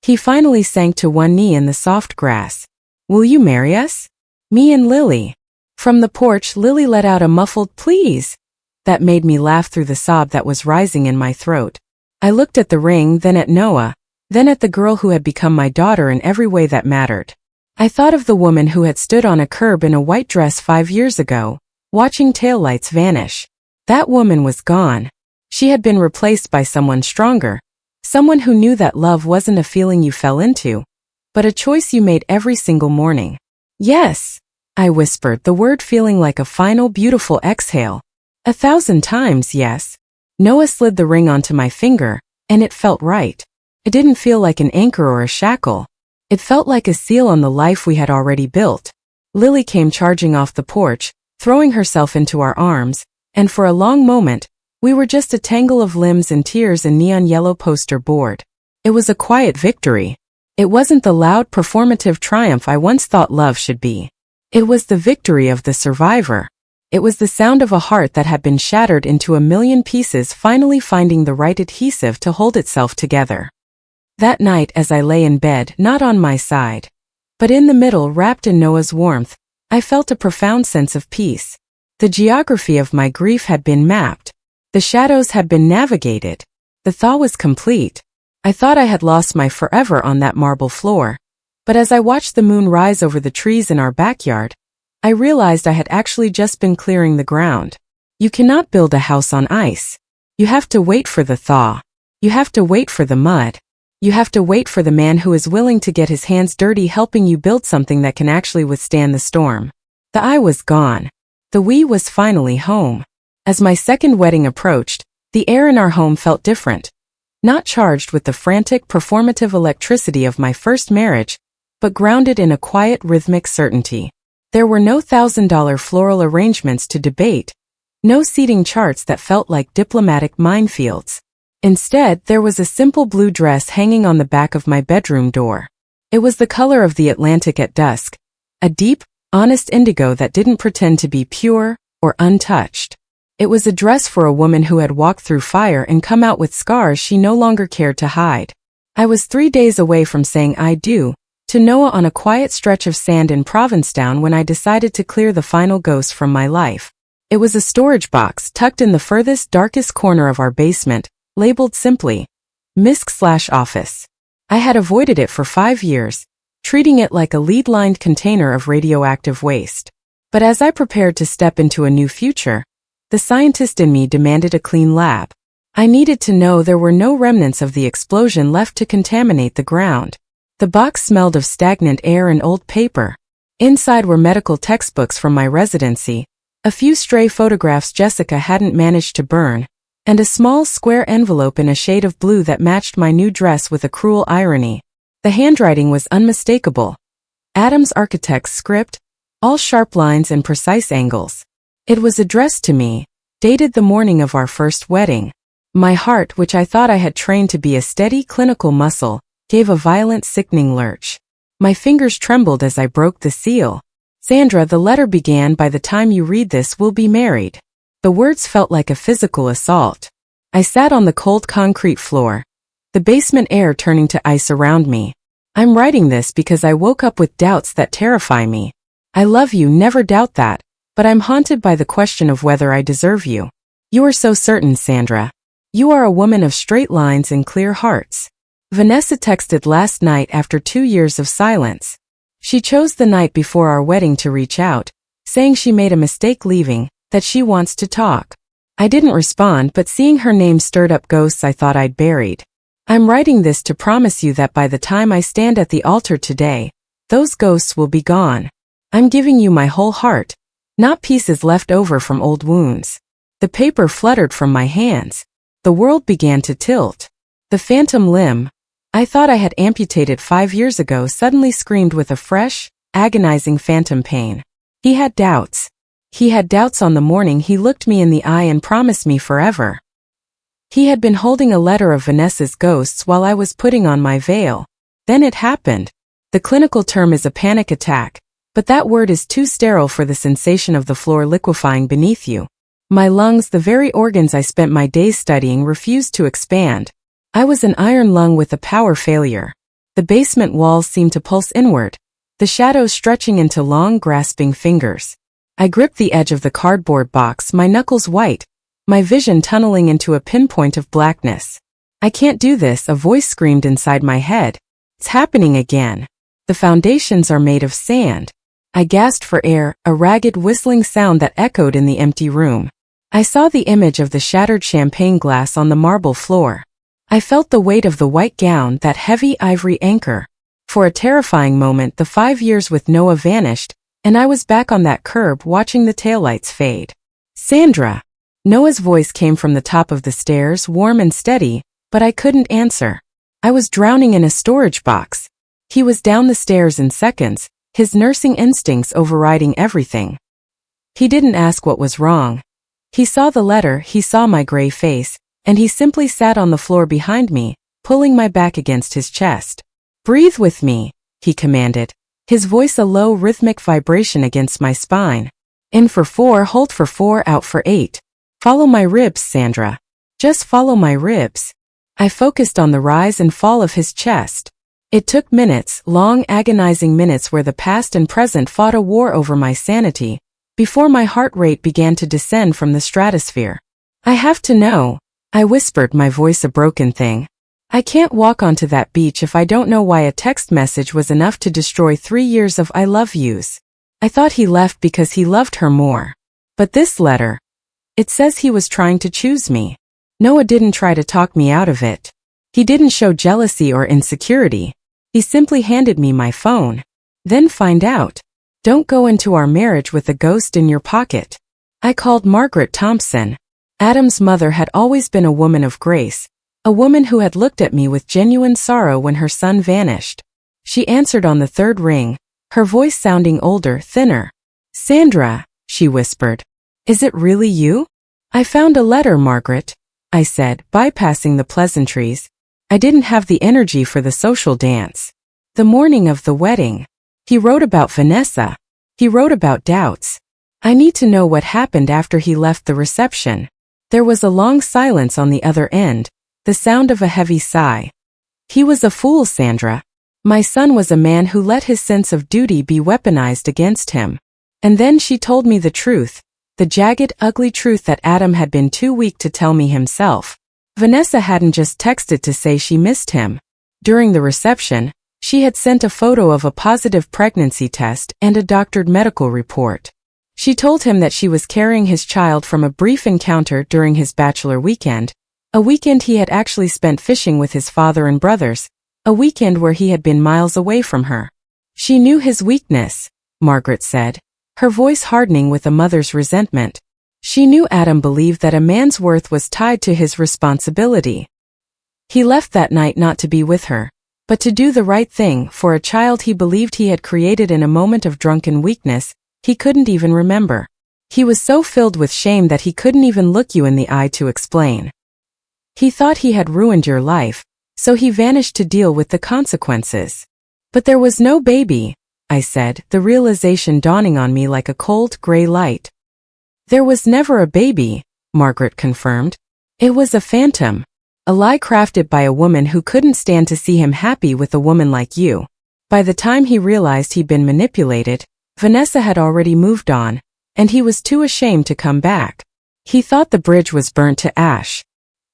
He finally sank to one knee in the soft grass. Will you marry us? Me and Lily. From the porch, Lily let out a muffled please. That made me laugh through the sob that was rising in my throat. I looked at the ring, then at Noah, then at the girl who had become my daughter in every way that mattered. I thought of the woman who had stood on a curb in a white dress 5 years ago, watching taillights vanish. That woman was gone. She had been replaced by someone stronger, someone who knew that love wasn't a feeling you fell into, but a choice you made every single morning. Yes, I whispered, the word feeling like a final beautiful exhale. 1,000 times yes. Noah slid the ring onto my finger, and it felt right. It didn't feel like an anchor or a shackle. It felt like a seal on the life we had already built. Lily came charging off the porch, throwing herself into our arms, and for a long moment, we were just a tangle of limbs and tears and neon yellow poster board. It was a quiet victory. It wasn't the loud performative triumph I once thought love should be. It was the victory of the survivor. It was the sound of a heart that had been shattered into a million pieces finally finding the right adhesive to hold itself together. That night as I lay in bed, not on my side, but in the middle wrapped in Noah's warmth, I felt a profound sense of peace. The geography of my grief had been mapped. The shadows had been navigated. The thaw was complete. I thought I had lost my forever on that marble floor, but as I watched the moon rise over the trees in our backyard, I realized I had actually just been clearing the ground. You cannot build a house on ice. You have to wait for the thaw. You have to wait for the mud. You have to wait for the man who is willing to get his hands dirty helping you build something that can actually withstand the storm. The I was gone. The we was finally home. As my second wedding approached, the air in our home felt different. Not charged with the frantic, performative electricity of my first marriage, but grounded in a quiet, rhythmic certainty. There were no $1,000 floral arrangements to debate, no seating charts that felt like diplomatic minefields. Instead, there was a simple blue dress hanging on the back of my bedroom door. It was the color of the Atlantic at dusk, a deep, honest indigo that didn't pretend to be pure or untouched. It was a dress for a woman who had walked through fire and come out with scars she no longer cared to hide. I was 3 days away from saying I do to Noah on a quiet stretch of sand in Provincetown when I decided to clear the final ghost from my life. It was a storage box tucked in the furthest, darkest corner of our basement, labeled simply, Misc/Office. I had avoided it for 5 years, treating it like a lead-lined container of radioactive waste. But as I prepared to step into a new future, the scientist in me demanded a clean lab. I needed to know there were no remnants of the explosion left to contaminate the ground. The box smelled of stagnant air and old paper. Inside were medical textbooks from my residency, a few stray photographs Jessica hadn't managed to burn, and a small square envelope in a shade of blue that matched my new dress with a cruel irony. The handwriting was unmistakable. Adam's architect's script, all sharp lines and precise angles. It was addressed to me, dated the morning of our first wedding. My heart, which I thought I had trained to be a steady clinical muscle, gave a violent, sickening lurch. My fingers trembled as I broke the seal. Sandra, the letter began, by the time you read this we'll be married. The words felt like a physical assault. I sat on the cold concrete floor, the basement air turning to ice around me. I'm writing this because I woke up with doubts that terrify me. I love you, never doubt that, but I'm haunted by the question of whether I deserve you. You are so certain, Sandra. You are a woman of straight lines and clear hearts. Vanessa texted last night after 2 years of silence. She chose the night before our wedding to reach out, saying she made a mistake leaving, that she wants to talk. I didn't respond, but seeing her name stirred up ghosts I thought I'd buried. I'm writing this to promise you that by the time I stand at the altar today, those ghosts will be gone. I'm giving you my whole heart, not pieces left over from old wounds. The paper fluttered from my hands. The world began to tilt. The phantom limb I thought I had amputated 5 years ago suddenly screamed with a fresh, agonizing phantom pain. He had doubts. He had doubts on the morning he looked me in the eye and promised me forever. He had been holding a letter of Vanessa's ghosts while I was putting on my veil. Then it happened. The clinical term is a panic attack, but that word is too sterile for the sensation of the floor liquefying beneath you. My lungs, the very organs I spent my days studying, refused to expand. I was an iron lung with a power failure. The basement walls seemed to pulse inward, the shadows stretching into long, grasping fingers. I gripped the edge of the cardboard box, my knuckles white, my vision tunneling into a pinpoint of blackness. I can't do this, a voice screamed inside my head. It's happening again. The foundations are made of sand. I gasped for air, a ragged whistling sound that echoed in the empty room. I saw the image of the shattered champagne glass on the marble floor. I felt the weight of the white gown, that heavy ivory anchor. For a terrifying moment, the 5 years with Noah vanished, and I was back on that curb watching the taillights fade. Sandra! Noah's voice came from the top of the stairs, warm and steady, but I couldn't answer. I was drowning in a storage box. He was down the stairs in seconds, his nursing instincts overriding everything. He didn't ask what was wrong. He saw the letter, he saw my gray face, and he simply sat on the floor behind me, pulling my back against his chest. "Breathe with me," he commanded, his voice a low rhythmic vibration against my spine. "In for 4, hold for 4, out for 8. Follow my ribs, Sandra. Just follow my ribs." I focused on the rise and fall of his chest. It took minutes, long agonizing minutes where the past and present fought a war over my sanity, before my heart rate began to descend from the stratosphere. "I have to know," I whispered, my voice a broken thing. "I can't walk onto that beach if I don't know why a text message was enough to destroy 3 years of I love yous. I thought he left because he loved her more. But this letter, it says he was trying to choose me. Noah didn't try to talk me out of it. He didn't show jealousy or insecurity. He simply handed me my phone. Then find out. Don't go into our marriage with a ghost in your pocket." I called Margaret Thompson. Adam's mother had always been a woman of grace, a woman who had looked at me with genuine sorrow when her son vanished. She answered on the 3rd ring, her voice sounding older, thinner. "Sandra," she whispered. "Is it really you?" "I found a letter, Margaret," I said, bypassing the pleasantries. I didn't have the energy for the social dance. "The morning of the wedding. He wrote about Vanessa. He wrote about doubts. I need to know what happened after he left the reception." There was a long silence on the other end, the sound of a heavy sigh. "He was a fool, Sandra. My son was a man who let his sense of duty be weaponized against him." And then she told me the truth, the jagged, ugly truth that Adam had been too weak to tell me himself. Vanessa hadn't just texted to say she missed him. During the reception, she had sent a photo of a positive pregnancy test and a doctored medical report. She told him that she was carrying his child from a brief encounter during his bachelor weekend, a weekend he had actually spent fishing with his father and brothers, a weekend where he had been miles away from her. She knew his weakness, Margaret said, her voice hardening with a mother's resentment. She knew Adam believed that a man's worth was tied to his responsibility. He left that night not to be with her, but to do the right thing for a child he believed he had created in a moment of drunken weakness he couldn't even remember. He was so filled with shame that he couldn't even look you in the eye to explain. He thought he had ruined your life, so he vanished to deal with the consequences. "But there was no baby," I said, the realization dawning on me like a cold, gray light. "There was never a baby," Margaret confirmed. "It was a phantom, a lie crafted by a woman who couldn't stand to see him happy with a woman like you." By the time he realized he'd been manipulated, Vanessa had already moved on, and he was too ashamed to come back. He thought the bridge was burnt to ash.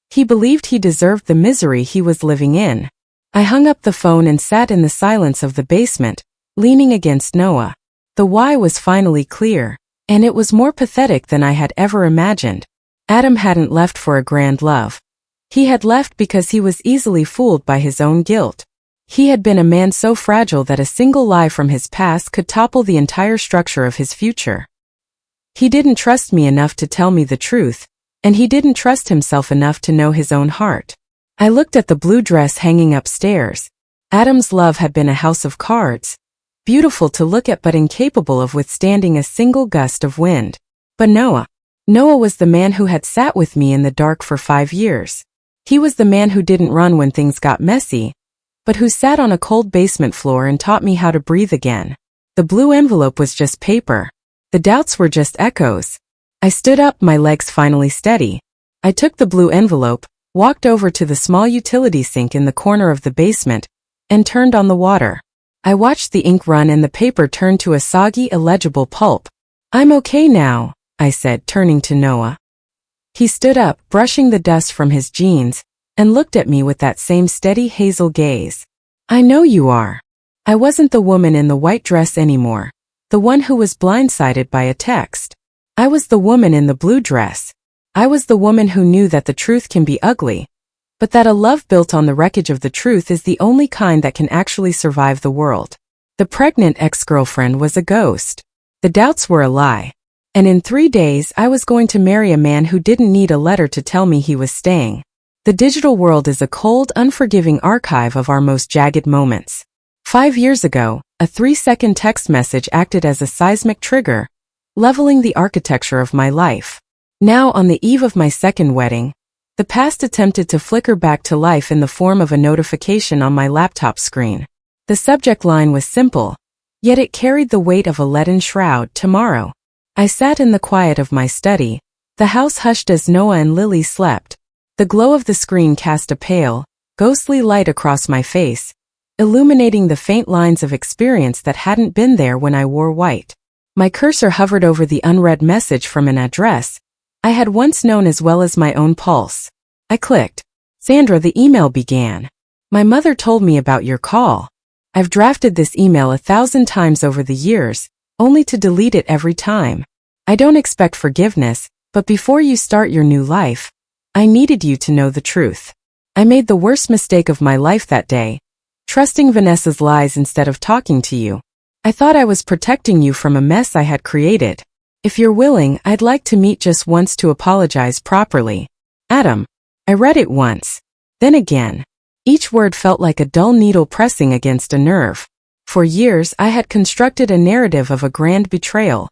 He believed he deserved the misery he was living in. I hung up the phone and sat in the silence of the basement, leaning against Noah. The why was finally clear, and it was more pathetic than I had ever imagined. Adam hadn't left for a grand love. He had left because he was easily fooled by his own guilt. He had been a man so fragile that a single lie from his past could topple the entire structure of his future. He didn't trust me enough to tell me the truth, and he didn't trust himself enough to know his own heart. I looked at the blue dress hanging upstairs. Adam's love had been a house of cards, beautiful to look at but incapable of withstanding a single gust of wind. But Noah was the man who had sat with me in the dark for 5 years. He was the man who didn't run when things got messy, but who sat on a cold basement floor and taught me how to breathe again. The blue envelope was just paper. The doubts were just echoes. I stood up, my legs finally steady. I took the blue envelope, walked over to the small utility sink in the corner of the basement, and turned on the water. I watched the ink run and the paper turn to a soggy, illegible pulp. "I'm okay now," I said, turning to Noah. He stood up, brushing the dust from his jeans, and looked at me with that same steady hazel gaze. "I know you are." I wasn't the woman in the white dress anymore, the one who was blindsided by a text. I was the woman in the blue dress. I was the woman who knew that the truth can be ugly, but that a love built on the wreckage of the truth is the only kind that can actually survive the world. The pregnant ex-girlfriend was a ghost. The doubts were a lie. And in 3 days I was going to marry a man who didn't need a letter to tell me he was staying. The digital world is a cold, unforgiving archive of our most jagged moments. 5 years ago, a 3-second text message acted as a seismic trigger, leveling the architecture of my life. Now, on the eve of my second wedding, the past attempted to flicker back to life in the form of a notification on my laptop screen. The subject line was simple, yet it carried the weight of a leaden shroud: tomorrow. I sat in the quiet of my study. The house hushed as Noah and Lily slept. The glow of the screen cast a pale, ghostly light across my face, illuminating the faint lines of experience that hadn't been there when I wore white. My cursor hovered over the unread message from an address I had once known as well as my own pulse. I clicked. "Sandra," the email began. "My mother told me about your call. I've drafted this email 1,000 times over the years, only to delete it every time. I don't expect forgiveness, but before you start your new life, I needed you to know the truth. I made the worst mistake of my life that day, trusting Vanessa's lies instead of talking to you. I thought I was protecting you from a mess I had created. If you're willing, I'd like to meet just once to apologize properly. Adam." I read it once, then again. Each word felt like a dull needle pressing against a nerve. For years I had constructed a narrative of a grand betrayal,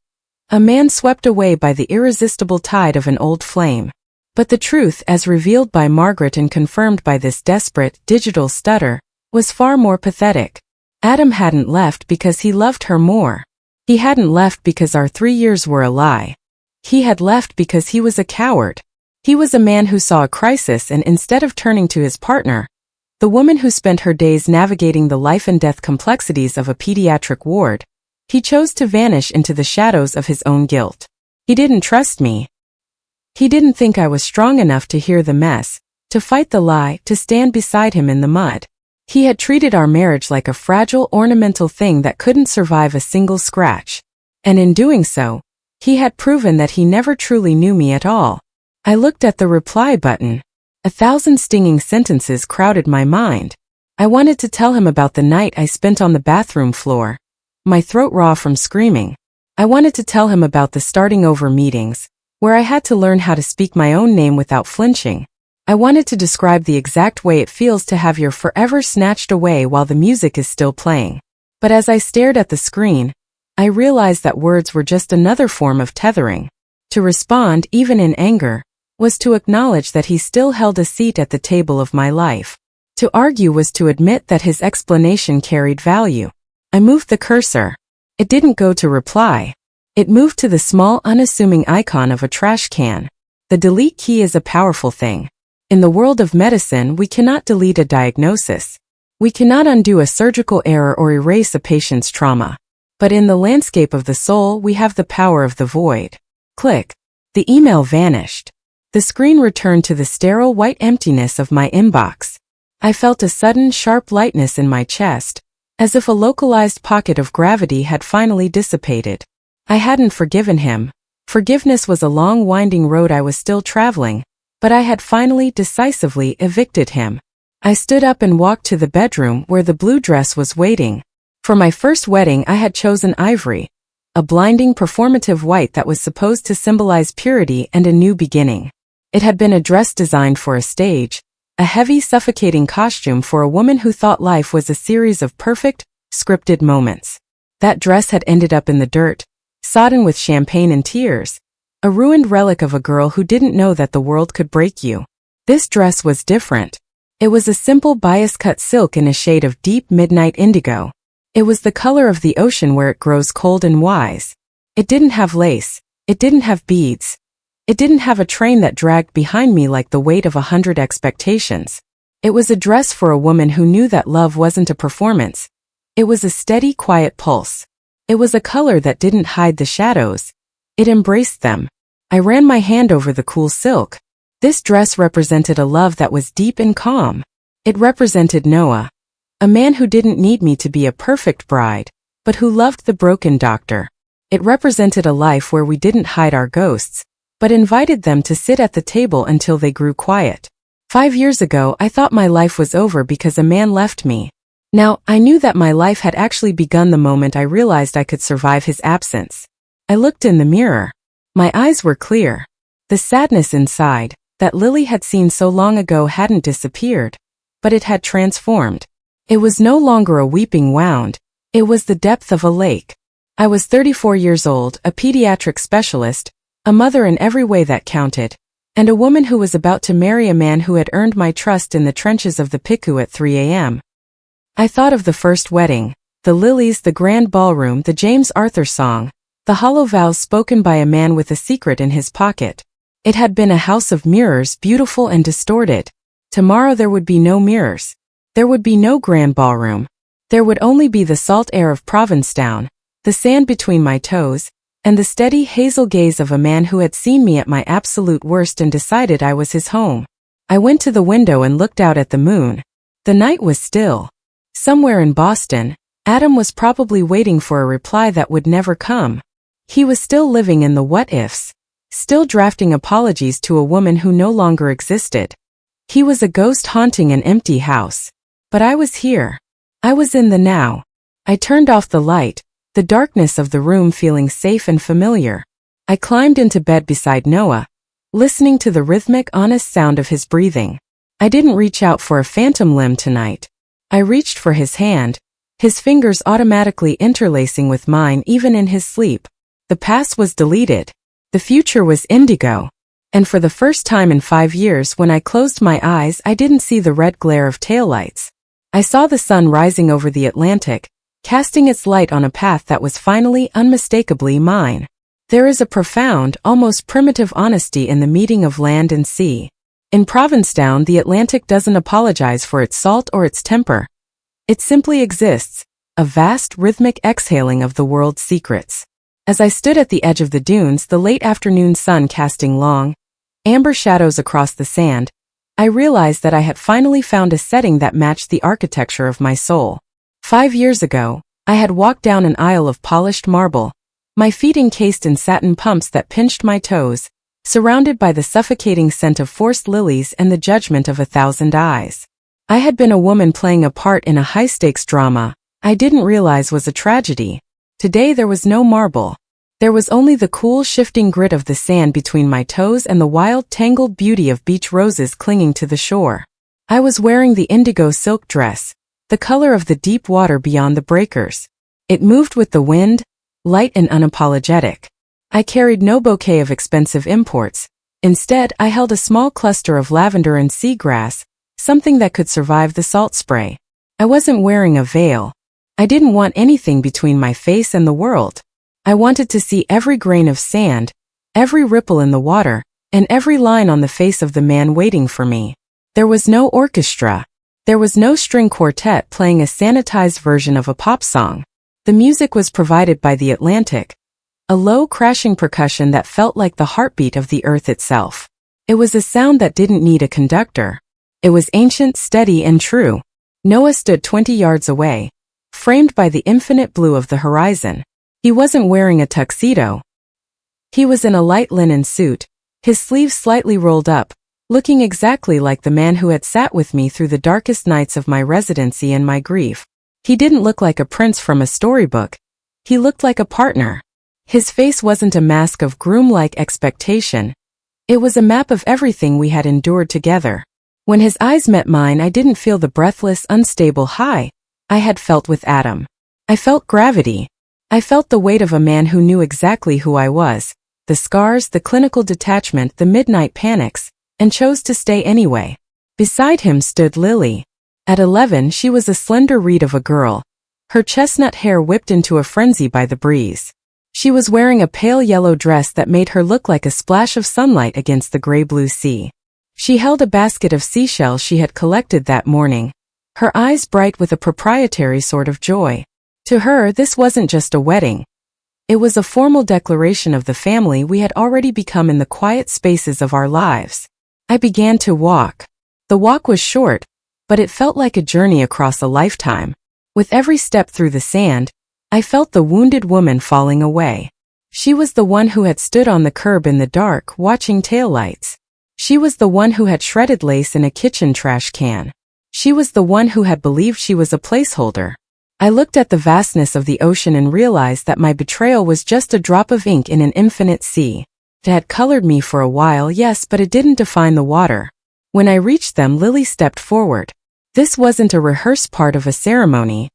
a man swept away by the irresistible tide of an old flame. But the truth, as revealed by Margaret and confirmed by this desperate, digital stutter, was far more pathetic. Adam hadn't left because he loved her more. He hadn't left because our 3 years were a lie. He had left because he was a coward. He was a man who saw a crisis and instead of turning to his partner, the woman who spent her days navigating the life and death complexities of a pediatric ward, he chose to vanish into the shadows of his own guilt. He didn't trust me. He didn't think I was strong enough to hear the mess, to fight the lie, to stand beside him in the mud. He had treated our marriage like a fragile, ornamental thing that couldn't survive a single scratch. And in doing so, he had proven that he never truly knew me at all. I looked at the reply button. 1,000 stinging sentences crowded my mind. I wanted to tell him about the night I spent on the bathroom floor, my throat raw from screaming. I wanted to tell him about the starting over meetings, where I had to learn how to speak my own name without flinching. I wanted to describe the exact way it feels to have your forever snatched away while the music is still playing. But as I stared at the screen, I realized that words were just another form of tethering. To respond, even in anger, was to acknowledge that he still held a seat at the table of my life. To argue was to admit that his explanation carried value. I moved the cursor. It didn't go to reply. It moved to the small, unassuming icon of a trash can. The delete key is a powerful thing. In the world of medicine, we cannot delete a diagnosis. We cannot undo a surgical error or erase a patient's trauma. But in the landscape of the soul, we have the power of the void. Click. The email vanished. The screen returned to the sterile white emptiness of my inbox. I felt a sudden, sharp lightness in my chest, as if a localized pocket of gravity had finally dissipated. I hadn't forgiven him. Forgiveness was a long winding road I was still traveling, but I had finally decisively evicted him. I stood up and walked to the bedroom where the blue dress was waiting. For my first wedding I had chosen ivory, a blinding performative white that was supposed to symbolize purity and a new beginning. It had been a dress designed for a stage, a heavy, suffocating costume for a woman who thought life was a series of perfect, scripted moments. That dress had ended up in the dirt, sodden with champagne and tears, a ruined relic of a girl who didn't know that the world could break you. This dress was different. It was a simple bias-cut silk in a shade of deep midnight indigo. It was the color of the ocean where it grows cold and wise. It didn't have lace. It didn't have beads. It didn't have a train that dragged behind me like the weight of 100 expectations. It was a dress for a woman who knew that love wasn't a performance. It was a steady, quiet pulse. It was a color that didn't hide the shadows. It embraced them. I ran my hand over the cool silk. This dress represented a love that was deep and calm. It represented Noah, a man who didn't need me to be a perfect bride, but who loved the broken doctor. It represented a life where we didn't hide our ghosts, but invited them to sit at the table until they grew quiet. 5 years ago I thought my life was over because a man left me. Now, I knew that my life had actually begun the moment I realized I could survive his absence. I looked in the mirror. My eyes were clear. The sadness inside, that Lily had seen so long ago, hadn't disappeared, but it had transformed. It was no longer a weeping wound. It was the depth of a lake. I was 34 years old, a pediatric specialist, a mother in every way that counted, and a woman who was about to marry a man who had earned my trust in the trenches of the Piku at 3 a.m. I thought of the first wedding, the lilies, the grand ballroom, the James Arthur song, the hollow vows spoken by a man with a secret in his pocket. It had been a house of mirrors, beautiful and distorted. Tomorrow there would be no mirrors. There would be no grand ballroom. There would only be the salt air of Provincetown, the sand between my toes, and the steady hazel gaze of a man who had seen me at my absolute worst and decided I was his home. I went to the window and looked out at the moon. The night was still. Somewhere in Boston, Adam was probably waiting for a reply that would never come. He was still living in the what-ifs, still drafting apologies to a woman who no longer existed. He was a ghost haunting an empty house. But I was here. I was in the now. I turned off the light, the darkness of the room feeling safe and familiar. I climbed into bed beside Noah, listening to the rhythmic, honest sound of his breathing. I didn't reach out for a phantom limb tonight. I reached for his hand, his fingers automatically interlacing with mine even in his sleep. The past was deleted. The future was indigo. And for the first time in 5 years, when I closed my eyes, I didn't see the red glare of taillights. I saw the sun rising over the Atlantic, casting its light on a path that was finally unmistakably mine. There is a profound, almost primitive honesty in the meeting of land and sea. In Provincetown, the Atlantic doesn't apologize for its salt or its temper. It simply exists, a vast rhythmic exhaling of the world's secrets. As I stood at the edge of the dunes, the late afternoon sun casting long, amber shadows across the sand, I realized that I had finally found a setting that matched the architecture of my soul. 5 years ago, I had walked down an aisle of polished marble, my feet encased in satin pumps that pinched my toes, surrounded by the suffocating scent of forced lilies and the judgment of 1,000 eyes. I had been a woman playing a part in a high-stakes drama I didn't realize was a tragedy. Today there was no marble. There was only the cool, shifting grit of the sand between my toes and the wild, tangled beauty of beach roses clinging to the shore. I was wearing the indigo silk dress, the color of the deep water beyond the breakers. It moved with the wind, light and unapologetic. I carried no bouquet of expensive imports. Instead, I held a small cluster of lavender and seagrass, something that could survive the salt spray. I wasn't wearing a veil. I didn't want anything between my face and the world. I wanted to see every grain of sand, every ripple in the water, and every line on the face of the man waiting for me. There was no orchestra. There was no string quartet playing a sanitized version of a pop song. The music was provided by the Atlantic, a low crashing percussion that felt like the heartbeat of the earth itself. It was a sound that didn't need a conductor. It was ancient, steady, and true. Noah stood 20 yards away, framed by the infinite blue of the horizon. He wasn't wearing a tuxedo. He was in a light linen suit, his sleeves slightly rolled up, looking exactly like the man who had sat with me through the darkest nights of my residency and my grief. He didn't look like a prince from a storybook. He looked like a partner. His face wasn't a mask of groom-like expectation. It was a map of everything we had endured together. When his eyes met mine, I didn't feel the breathless, unstable high I had felt with Adam. I felt gravity. I felt the weight of a man who knew exactly who I was, the scars, the clinical detachment, the midnight panics, and chose to stay anyway. Beside him stood Lily. At 11, she was a slender reed of a girl, her chestnut hair whipped into a frenzy by the breeze. She was wearing a pale yellow dress that made her look like a splash of sunlight against the gray-blue sea. She held a basket of seashells she had collected that morning, her eyes bright with a proprietary sort of joy. To her, this wasn't just a wedding. It was a formal declaration of the family we had already become in the quiet spaces of our lives. I began to walk. The walk was short, but it felt like a journey across a lifetime. With every step through the sand, I felt the wounded woman falling away. She was the one who had stood on the curb in the dark, watching taillights. She was the one who had shredded lace in a kitchen trash can. She was the one who had believed she was a placeholder. I looked at the vastness of the ocean and realized that my betrayal was just a drop of ink in an infinite sea. It had colored me for a while, yes, but it didn't define the water. When I reached them, Lily stepped forward. This wasn't a rehearsed part of a ceremony.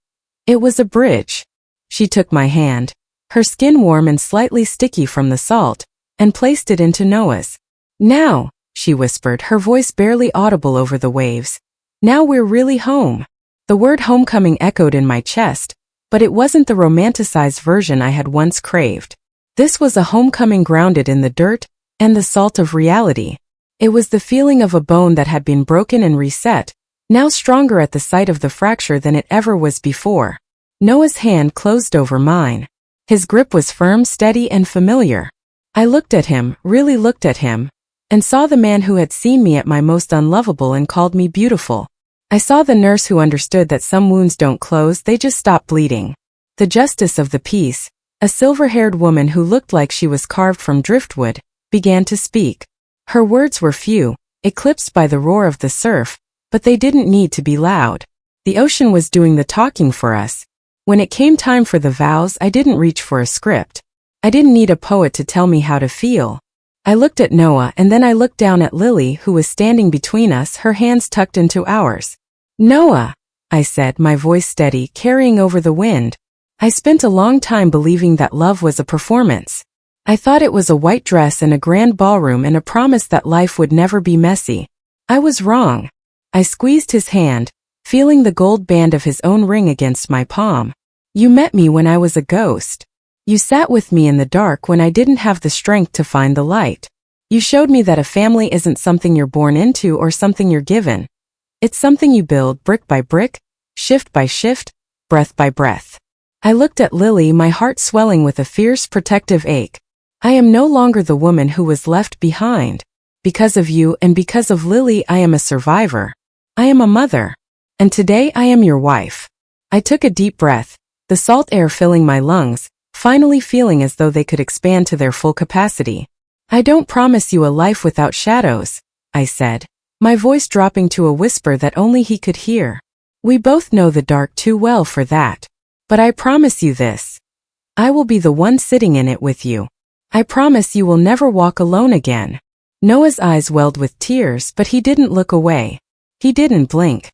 It was a bridge. She took my hand, her skin warm and slightly sticky from the salt, and placed it into Noah's. "Now," she whispered, her voice barely audible over the waves. "Now we're really home." The word homecoming echoed in my chest, but it wasn't the romanticized version I had once craved. This was a homecoming grounded in the dirt and the salt of reality. It was the feeling of a bone that had been broken and reset, now stronger at the sight of the fracture than it ever was before. Noah's hand closed over mine. His grip was firm, steady, and familiar. I looked at him, really looked at him, and saw the man who had seen me at my most unlovable and called me beautiful. I saw the nurse who understood that some wounds don't close, they just stop bleeding. The justice of the peace, a silver-haired woman who looked like she was carved from driftwood, began to speak. Her words were few, eclipsed by the roar of the surf, but they didn't need to be loud. The ocean was doing the talking for us. When it came time for the vows, I didn't reach for a script. I didn't need a poet to tell me how to feel. I looked at Noah and then I looked down at Lily, who was standing between us, her hands tucked into ours. "Noah," I said, my voice steady, carrying over the wind. I spent a long time believing that love was a performance. I thought it was a white dress and a grand ballroom and a promise that life would never be messy. I was wrong. I squeezed his hand, feeling the gold band of his own ring against my palm. "You met me when I was a ghost. You sat with me in the dark when I didn't have the strength to find the light. You showed me that a family isn't something you're born into or something you're given. It's something you build brick by brick, shift by shift, breath by breath." I looked at Lily, my heart swelling with a fierce, protective ache. I am no longer the woman who was left behind. Because of you and because of Lily, I am a survivor. I am a mother. And today I am your wife. I took a deep breath, the salt air filling my lungs, finally feeling as though they could expand to their full capacity. "I don't promise you a life without shadows," I said, my voice dropping to a whisper that only he could hear. "We both know the dark too well for that. But I promise you this. I will be the one sitting in it with you. I promise you will never walk alone again." Noah's eyes welled with tears, but he didn't look away. He didn't blink.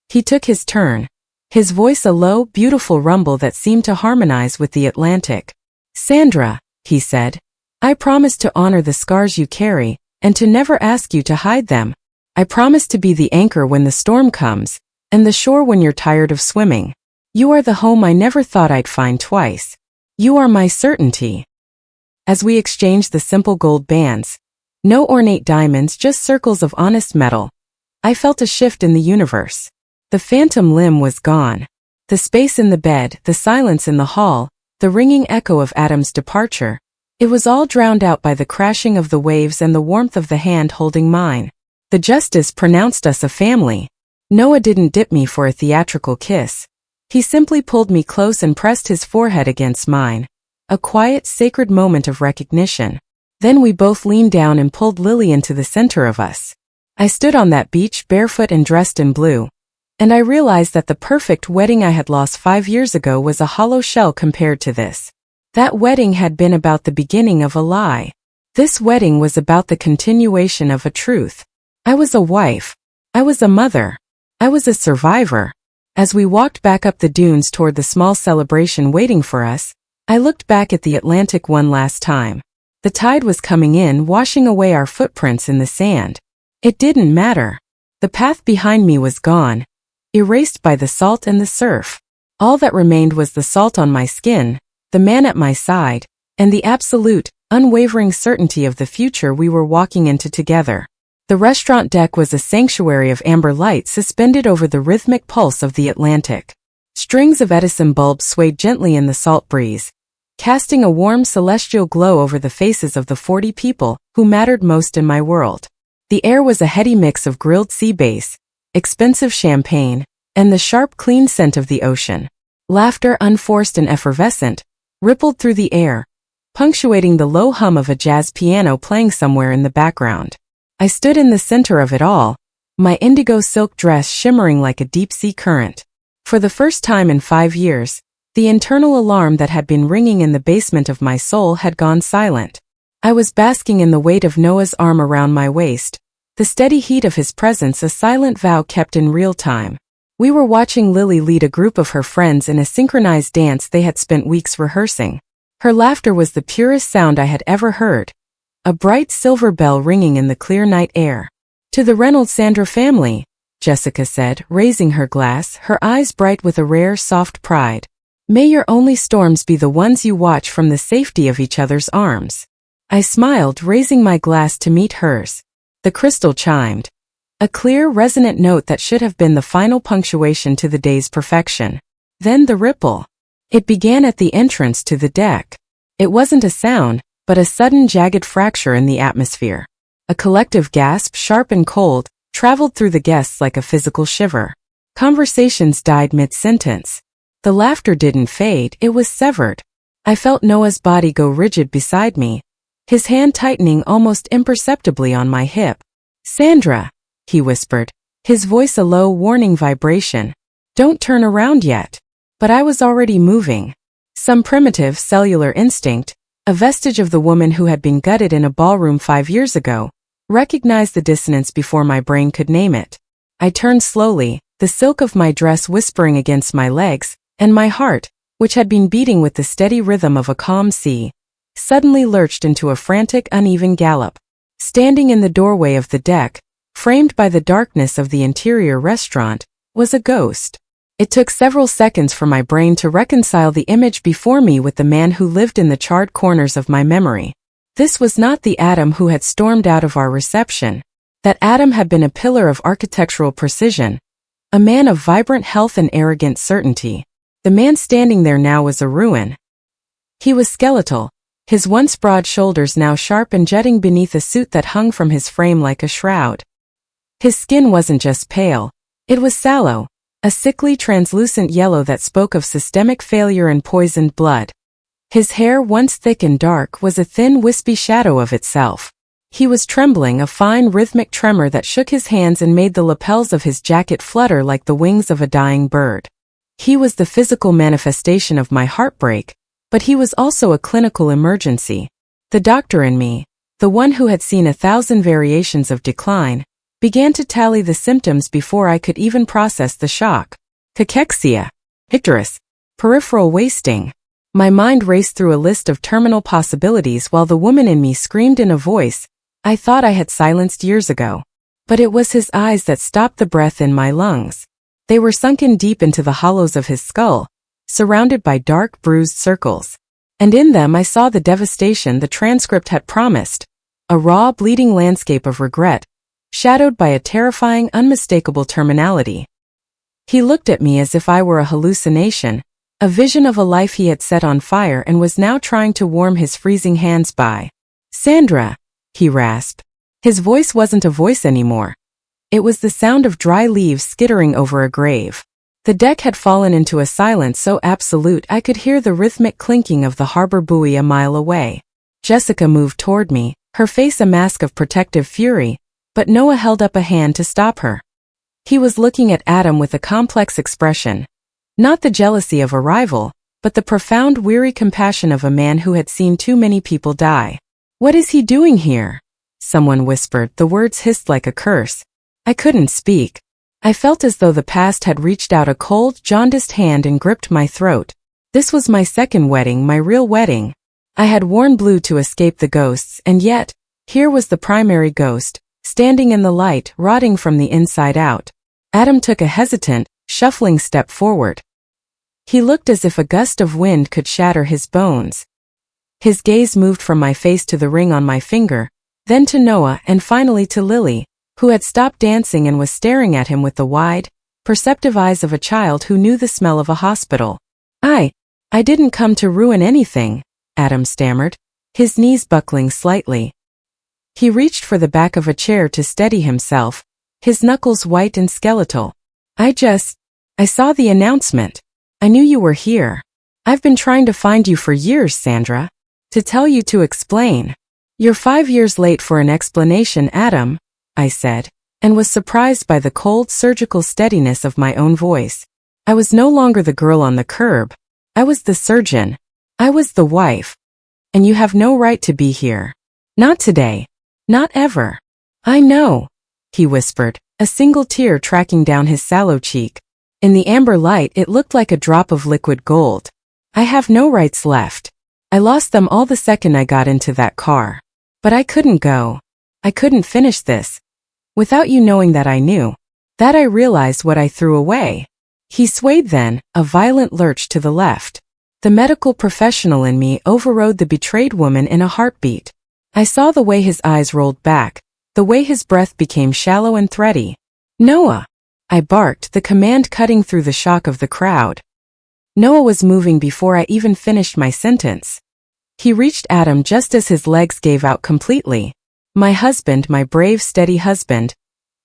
He took his turn, his voice a low, beautiful rumble that seemed to harmonize with the Atlantic. "Sandra," he said, "I promise to honor the scars you carry, and to never ask you to hide them. I promise to be the anchor when the storm comes, and the shore when you're tired of swimming. You are the home I never thought I'd find twice. You are my certainty." As we exchanged the simple gold bands, no ornate diamonds, just circles of honest metal, I felt a shift in the universe. The phantom limb was gone. The space in the bed, the silence in the hall, the ringing echo of Adam's departure, it was all drowned out by the crashing of the waves and the warmth of the hand holding mine. The justice pronounced us a family. Noah didn't dip me for a theatrical kiss. He simply pulled me close and pressed his forehead against mine. A quiet, sacred moment of recognition. Then we both leaned down and pulled Lily into the center of us. I stood on that beach barefoot and dressed in blue. And I realized that the perfect wedding I had lost 5 years ago was a hollow shell compared to this. That wedding had been about the beginning of a lie. This wedding was about the continuation of a truth. I was a wife. I was a mother. I was a survivor. As we walked back up the dunes toward the small celebration waiting for us, I looked back at the Atlantic one last time. The tide was coming in, washing away our footprints in the sand. It didn't matter. The path behind me was gone, erased by the salt and the surf. All that remained was the salt on my skin, the man at my side, and the absolute, unwavering certainty of the future we were walking into together. The restaurant deck was a sanctuary of amber light suspended over the rhythmic pulse of the Atlantic. Strings of Edison bulbs swayed gently in the salt breeze, casting a warm celestial glow over the faces of the 40 people who mattered most in my world. The air was a heady mix of grilled sea bass, expensive champagne, and the sharp, clean scent of the ocean. Laughter, unforced and effervescent, rippled through the air, punctuating the low hum of a jazz piano playing somewhere in the background. I stood in the center of it all, my indigo silk dress shimmering like a deep-sea current. For the first time in 5 years, the internal alarm that had been ringing in the basement of my soul had gone silent. I was basking in the weight of Noah's arm around my waist, the steady heat of his presence a silent vow kept in real time. We were watching Lily lead a group of her friends in a synchronized dance they had spent weeks rehearsing. Her laughter was the purest sound I had ever heard, a bright silver bell ringing in the clear night air. "To the Reynolds Sandra family," Jessica said, raising her glass, her eyes bright with a rare, soft pride. "May your only storms be the ones you watch from the safety of each other's arms." I smiled, raising my glass to meet hers. The crystal chimed, a clear, resonant note that should have been the final punctuation to the day's perfection. Then the ripple. It began at the entrance to the deck. It wasn't a sound, but a sudden jagged fracture in the atmosphere. A collective gasp, sharp and cold, traveled through the guests like a physical shiver. Conversations died mid-sentence. The laughter didn't fade, it was severed. I felt Noah's body go rigid beside me, his hand tightening almost imperceptibly on my hip. "Sandra," he whispered, his voice a low, warning vibration. "Don't turn around yet." But I was already moving. Some primitive, cellular instinct, a vestige of the woman who had been gutted in a ballroom 5 years ago, recognized the dissonance before my brain could name it. I turned slowly, the silk of my dress whispering against my legs, and my heart, which had been beating with the steady rhythm of a calm sea, suddenly lurched into a frantic, uneven gallop. Standing in the doorway of the deck, framed by the darkness of the interior restaurant, was a ghost. It took several seconds for my brain to reconcile the image before me with the man who lived in the charred corners of my memory. This was not the Adam who had stormed out of our reception. That Adam had been a pillar of architectural precision, a man of vibrant health and arrogant certainty. The man standing there now was a ruin. He was skeletal, his once broad shoulders now sharp and jutting beneath a suit that hung from his frame like a shroud. His skin wasn't just pale, it was sallow, a sickly translucent yellow that spoke of systemic failure and poisoned blood. His hair, once thick and dark, was a thin, wispy shadow of itself. He was trembling, a fine, rhythmic tremor that shook his hands and made the lapels of his jacket flutter like the wings of a dying bird. He was the physical manifestation of my heartbreak, but he was also a clinical emergency. The doctor in me, the one who had seen 1,000 variations of decline, began to tally the symptoms before I could even process the shock. Cachexia, icterus, peripheral wasting. My mind raced through a list of terminal possibilities while the woman in me screamed in a voice I thought I had silenced years ago. But it was his eyes that stopped the breath in my lungs. They were sunken deep into the hollows of his skull, surrounded by dark, bruised circles. And in them I saw the devastation the transcript had promised, a raw, bleeding landscape of regret, shadowed by a terrifying, unmistakable terminality. He looked at me as if I were a hallucination, a vision of a life he had set on fire and was now trying to warm his freezing hands by. "Sandra," he rasped. His voice wasn't a voice anymore. It was the sound of dry leaves skittering over a grave. The deck had fallen into a silence so absolute I could hear the rhythmic clinking of the harbor buoy a mile away. Jessica moved toward me, her face a mask of protective fury, but Noah held up a hand to stop her. He was looking at Adam with a complex expression. Not the jealousy of a rival, but the profound weary compassion of a man who had seen too many people die. "What is he doing here?" someone whispered. The words hissed like a curse. I couldn't speak. I felt as though the past had reached out a cold, jaundiced hand and gripped my throat. This was my second wedding, my real wedding. I had worn blue to escape the ghosts, and yet, here was the primary ghost, standing in the light, rotting from the inside out. Adam took a hesitant, shuffling step forward. He looked as if a gust of wind could shatter his bones. His gaze moved from my face to the ring on my finger, then to Noah and finally to Lily, who had stopped dancing and was staring at him with the wide, perceptive eyes of a child who knew the smell of a hospital. I didn't come to ruin anything," Adam stammered, his knees buckling slightly. He reached for the back of a chair to steady himself, his knuckles white and skeletal. I saw the announcement. I knew you were here. I've been trying to find you for years, Sandra. To tell you to explain. You're 5 years late for an explanation, Adam, I said, and was surprised by the cold, surgical steadiness of my own voice. I was no longer the girl on the curb. I was the surgeon. I was the wife. And you have no right to be here. Not today. Not ever. I know, he whispered, a single tear tracking down his sallow cheek. In the amber light it looked like a drop of liquid gold. I have no rights left. I lost them all the second I got into that car. But I couldn't go. I couldn't finish this. Without you knowing that I knew. That I realized what I threw away. He swayed then, a violent lurch to the left. The medical professional in me overrode the betrayed woman in a heartbeat. I saw the way his eyes rolled back, the way his breath became shallow and thready. Noah! I barked, the command cutting through the shock of the crowd. Noah was moving before I even finished my sentence. He reached Adam just as his legs gave out completely. My husband, my brave, steady husband,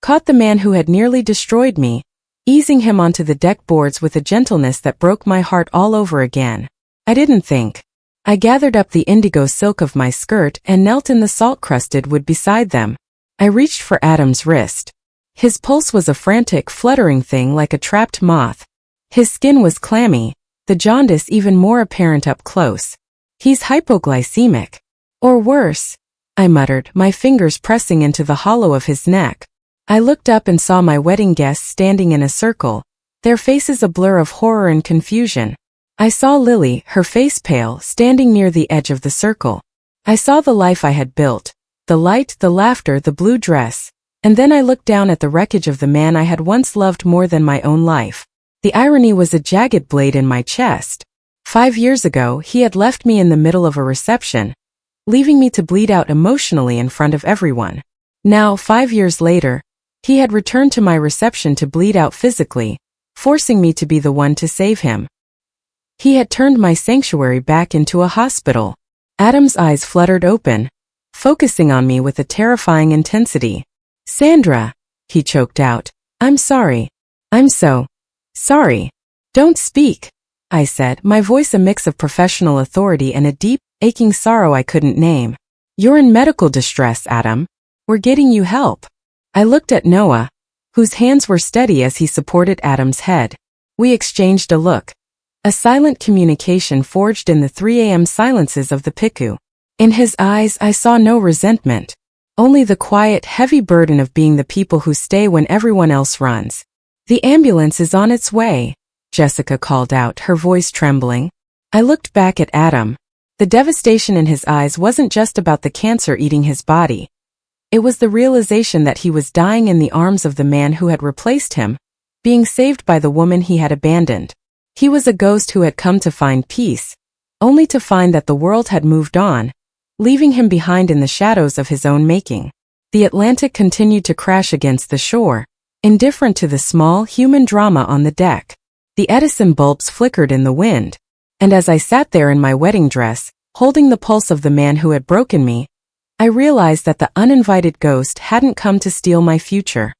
caught the man who had nearly destroyed me, easing him onto the deck boards with a gentleness that broke my heart all over again. I didn't think. I gathered up the indigo silk of my skirt and knelt in the salt-crusted wood beside them. I reached for Adam's wrist. His pulse was a frantic, fluttering thing like a trapped moth. His skin was clammy, the jaundice even more apparent up close. He's hypoglycemic. Or worse, I muttered, my fingers pressing into the hollow of his neck. I looked up and saw my wedding guests standing in a circle, their faces a blur of horror and confusion. I saw Lily, her face pale, standing near the edge of the circle. I saw the life I had built, the light, the laughter, the blue dress, and then I looked down at the wreckage of the man I had once loved more than my own life. The irony was a jagged blade in my chest. 5 years ago, he had left me in the middle of a reception, leaving me to bleed out emotionally in front of everyone. Now, 5 years later, he had returned to my reception to bleed out physically, forcing me to be the one to save him. He had turned my sanctuary back into a hospital. Adam's eyes fluttered open, focusing on me with a terrifying intensity. Sandra, he choked out, I'm sorry. I'm so sorry. Don't speak, I said, my voice a mix of professional authority and a deep, aching sorrow I couldn't name. You're in medical distress, Adam. We're getting you help. I looked at Noah, whose hands were steady as he supported Adam's head. We exchanged a look. A silent communication forged in the 3 a.m. silences of the PICU. In his eyes I saw no resentment. Only the quiet, heavy burden of being the people who stay when everyone else runs. The ambulance is on its way, Jessica called out, her voice trembling. I looked back at Adam. The devastation in his eyes wasn't just about the cancer eating his body. It was the realization that he was dying in the arms of the man who had replaced him, being saved by the woman he had abandoned. He was a ghost who had come to find peace, only to find that the world had moved on, leaving him behind in the shadows of his own making. The Atlantic continued to crash against the shore, indifferent to the small, human drama on the deck. The Edison bulbs flickered in the wind, and as I sat there in my wedding dress, holding the pulse of the man who had broken me, I realized that the uninvited ghost hadn't come to steal my future.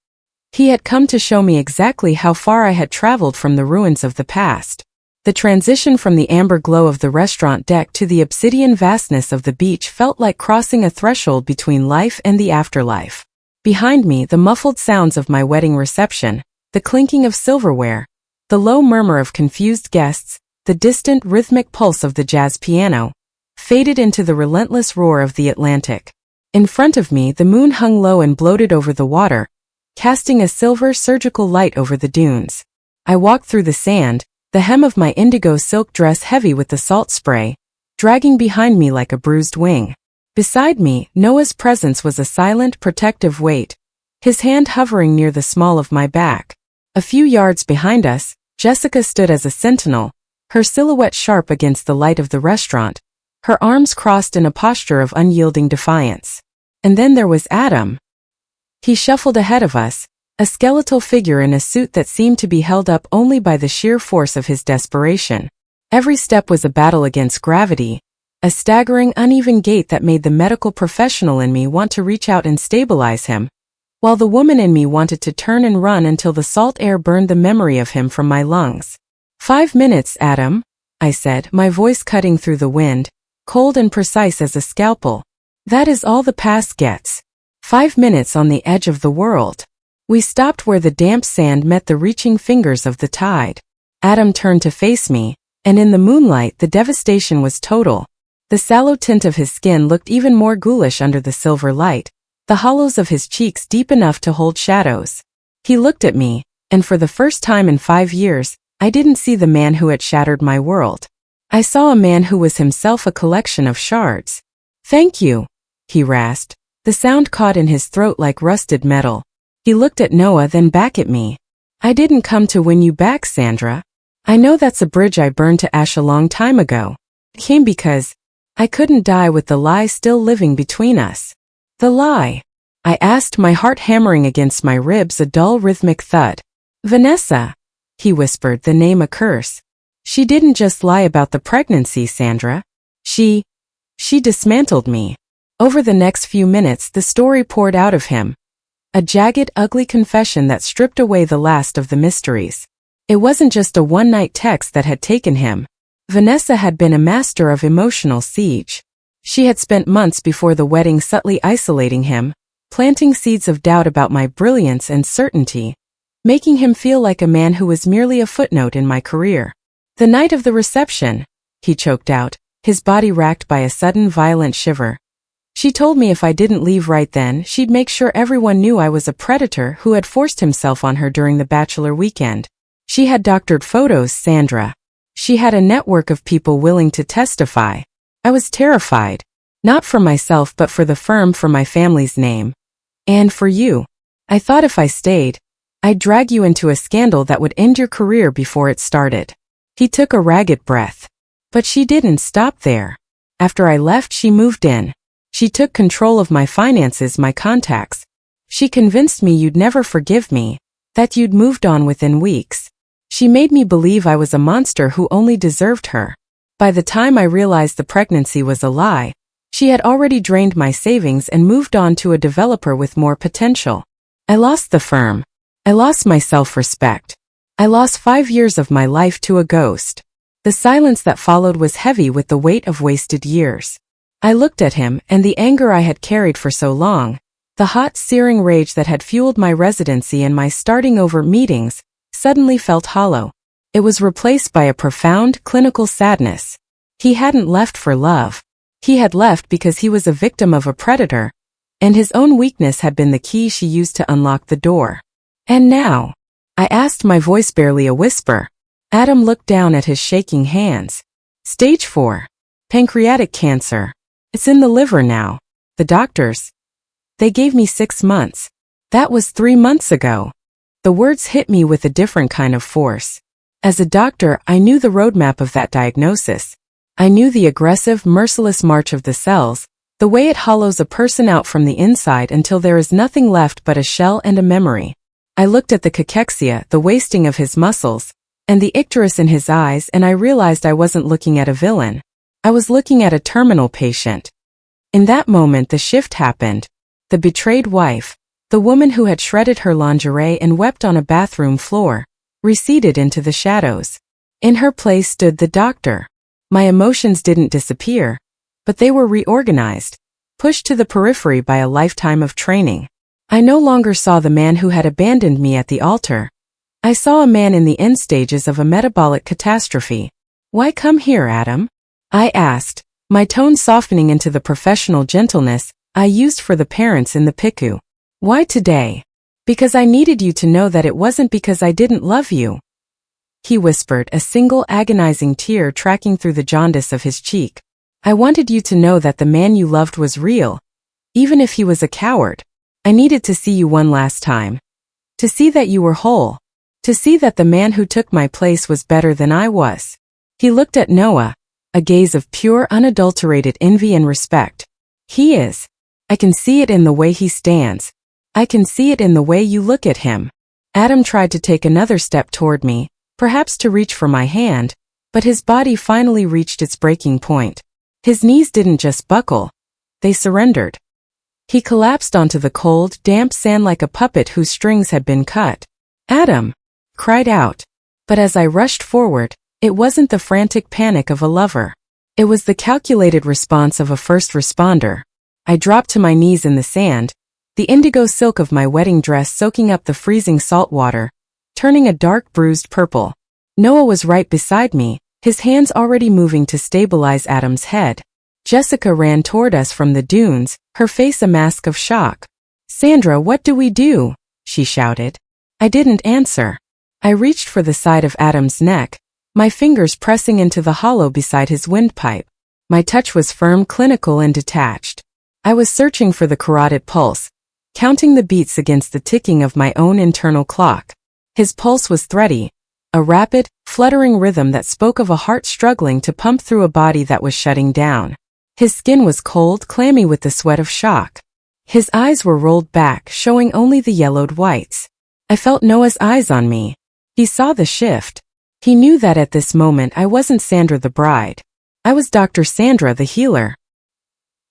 He had come to show me exactly how far I had traveled from the ruins of the past. The transition from the amber glow of the restaurant deck to the obsidian vastness of the beach felt like crossing a threshold between life and the afterlife. Behind me, the muffled sounds of my wedding reception, the clinking of silverware, the low murmur of confused guests, the distant rhythmic pulse of the jazz piano, faded into the relentless roar of the Atlantic. In front of me, the moon hung low and bloated over the water, casting a silver surgical light over the dunes. I walked through the sand, the hem of my indigo silk dress heavy with the salt spray, dragging behind me like a bruised wing. Beside me, Noah's presence was a silent, protective weight, his hand hovering near the small of my back. A few yards behind us, Jessica stood as a sentinel, her silhouette sharp against the light of the restaurant, her arms crossed in a posture of unyielding defiance. And then there was Adam. He shuffled ahead of us, a skeletal figure in a suit that seemed to be held up only by the sheer force of his desperation. Every step was a battle against gravity, a staggering, uneven gait that made the medical professional in me want to reach out and stabilize him, while the woman in me wanted to turn and run until the salt air burned the memory of him from my lungs. 5 minutes, Adam, I said, my voice cutting through the wind, cold and precise as a scalpel. That is all the past gets. 5 minutes on the edge of the world. We stopped where the damp sand met the reaching fingers of the tide. Adam turned to face me, and in the moonlight the devastation was total. The sallow tint of his skin looked even more ghoulish under the silver light, the hollows of his cheeks deep enough to hold shadows. He looked at me, and for the first time in 5 years, I didn't see the man who had shattered my world. I saw a man who was himself a collection of shards. Thank you, he rasped, the sound caught in his throat like rusted metal. He looked at Noah, then back at me. I didn't come to win you back, Sandra. I know that's a bridge I burned to ash a long time ago. I came because I couldn't die with the lie still living between us. The lie? I asked, my heart hammering against my ribs, a dull rhythmic thud. Vanessa, he whispered, the name a curse. She didn't just lie about the pregnancy, Sandra. She dismantled me. Over the next few minutes the story poured out of him. A jagged, ugly confession that stripped away the last of the mysteries. It wasn't just a one-night text that had taken him. Vanessa had been a master of emotional siege. She had spent months before the wedding subtly isolating him, planting seeds of doubt about my brilliance and certainty, making him feel like a man who was merely a footnote in my career. The night of the reception, he choked out, his body racked by a sudden violent shiver. She told me if I didn't leave right then, she'd make sure everyone knew I was a predator who had forced himself on her during the bachelor weekend. She had doctored photos, Sandra. She had a network of people willing to testify. I was terrified. Not for myself but for the firm, for my family's name. And for you. I thought if I stayed, I'd drag you into a scandal that would end your career before it started. He took a ragged breath. But she didn't stop there. After I left, she moved in. She took control of my finances, my contacts. She convinced me you'd never forgive me, that you'd moved on within weeks. She made me believe I was a monster who only deserved her. By the time I realized the pregnancy was a lie, she had already drained my savings and moved on to a developer with more potential. I lost the firm. I lost my self-respect. I lost 5 years of my life to a ghost. The silence that followed was heavy with the weight of wasted years. I looked at him, and the anger I had carried for so long, the hot, searing rage that had fueled my residency and my starting over meetings, suddenly felt hollow. It was replaced by a profound, clinical sadness. He hadn't left for love. He had left because he was a victim of a predator, and his own weakness had been the key she used to unlock the door. And now? I asked, my voice barely a whisper. Adam looked down at his shaking hands. Stage 4. Pancreatic cancer. It's in the liver now. The doctors. They gave me 6 months. That was 3 months ago. The words hit me with a different kind of force. As a doctor, I knew the roadmap of that diagnosis. I knew the aggressive, merciless march of the cells, the way it hollows a person out from the inside until there is nothing left but a shell and a memory. I looked at the cachexia, the wasting of his muscles, and the icterus in his eyes, and I realized I wasn't looking at a villain. I was looking at a terminal patient. In that moment the shift happened. The betrayed wife, The woman who had shredded her lingerie and wept on a bathroom floor receded into the shadows. In her place stood the doctor. My emotions didn't disappear, but they were reorganized, pushed to the periphery by a lifetime of training. I no longer saw the man who had abandoned me at the altar. I saw a man in the end stages of a metabolic catastrophe. "Why come here, Adam?" I asked, my tone softening into the professional gentleness I used for the parents in the PICU. "Why today?" "Because I needed you to know that it wasn't because I didn't love you," he whispered, a single agonizing tear tracking through the jaundice of his cheek. "I wanted you to know that the man you loved was real, even if he was a coward. I needed to see you one last time. To see that you were whole. To see that the man who took my place was better than I was." He looked at Noah, a gaze of pure, unadulterated envy and respect. "He is. I can see it in the way he stands. I can see it in the way you look at him." Adam tried to take another step toward me, perhaps to reach for my hand, but his body finally reached its breaking point. His knees didn't just buckle, they surrendered. He collapsed onto the cold, damp sand like a puppet whose strings had been cut. "Adam!" cried out. But as I rushed forward, it wasn't the frantic panic of a lover. It was the calculated response of a first responder. I dropped to my knees in the sand, the indigo silk of my wedding dress soaking up the freezing salt water, turning a dark bruised purple. Noah was right beside me, his hands already moving to stabilize Adam's head. Jessica ran toward us from the dunes, her face a mask of shock. "Sandra, what do we do?" she shouted. I didn't answer. I reached for the side of Adam's neck, my fingers pressing into the hollow beside his windpipe. My touch was firm, clinical, and detached. I was searching for the carotid pulse, counting the beats against the ticking of my own internal clock. His pulse was thready, a rapid, fluttering rhythm that spoke of a heart struggling to pump through a body that was shutting down. His skin was cold, clammy with the sweat of shock. His eyes were rolled back, showing only the yellowed whites. I felt Noah's eyes on me. He saw the shift. He knew that at this moment I wasn't Sandra the bride. I was Dr. Sandra the healer.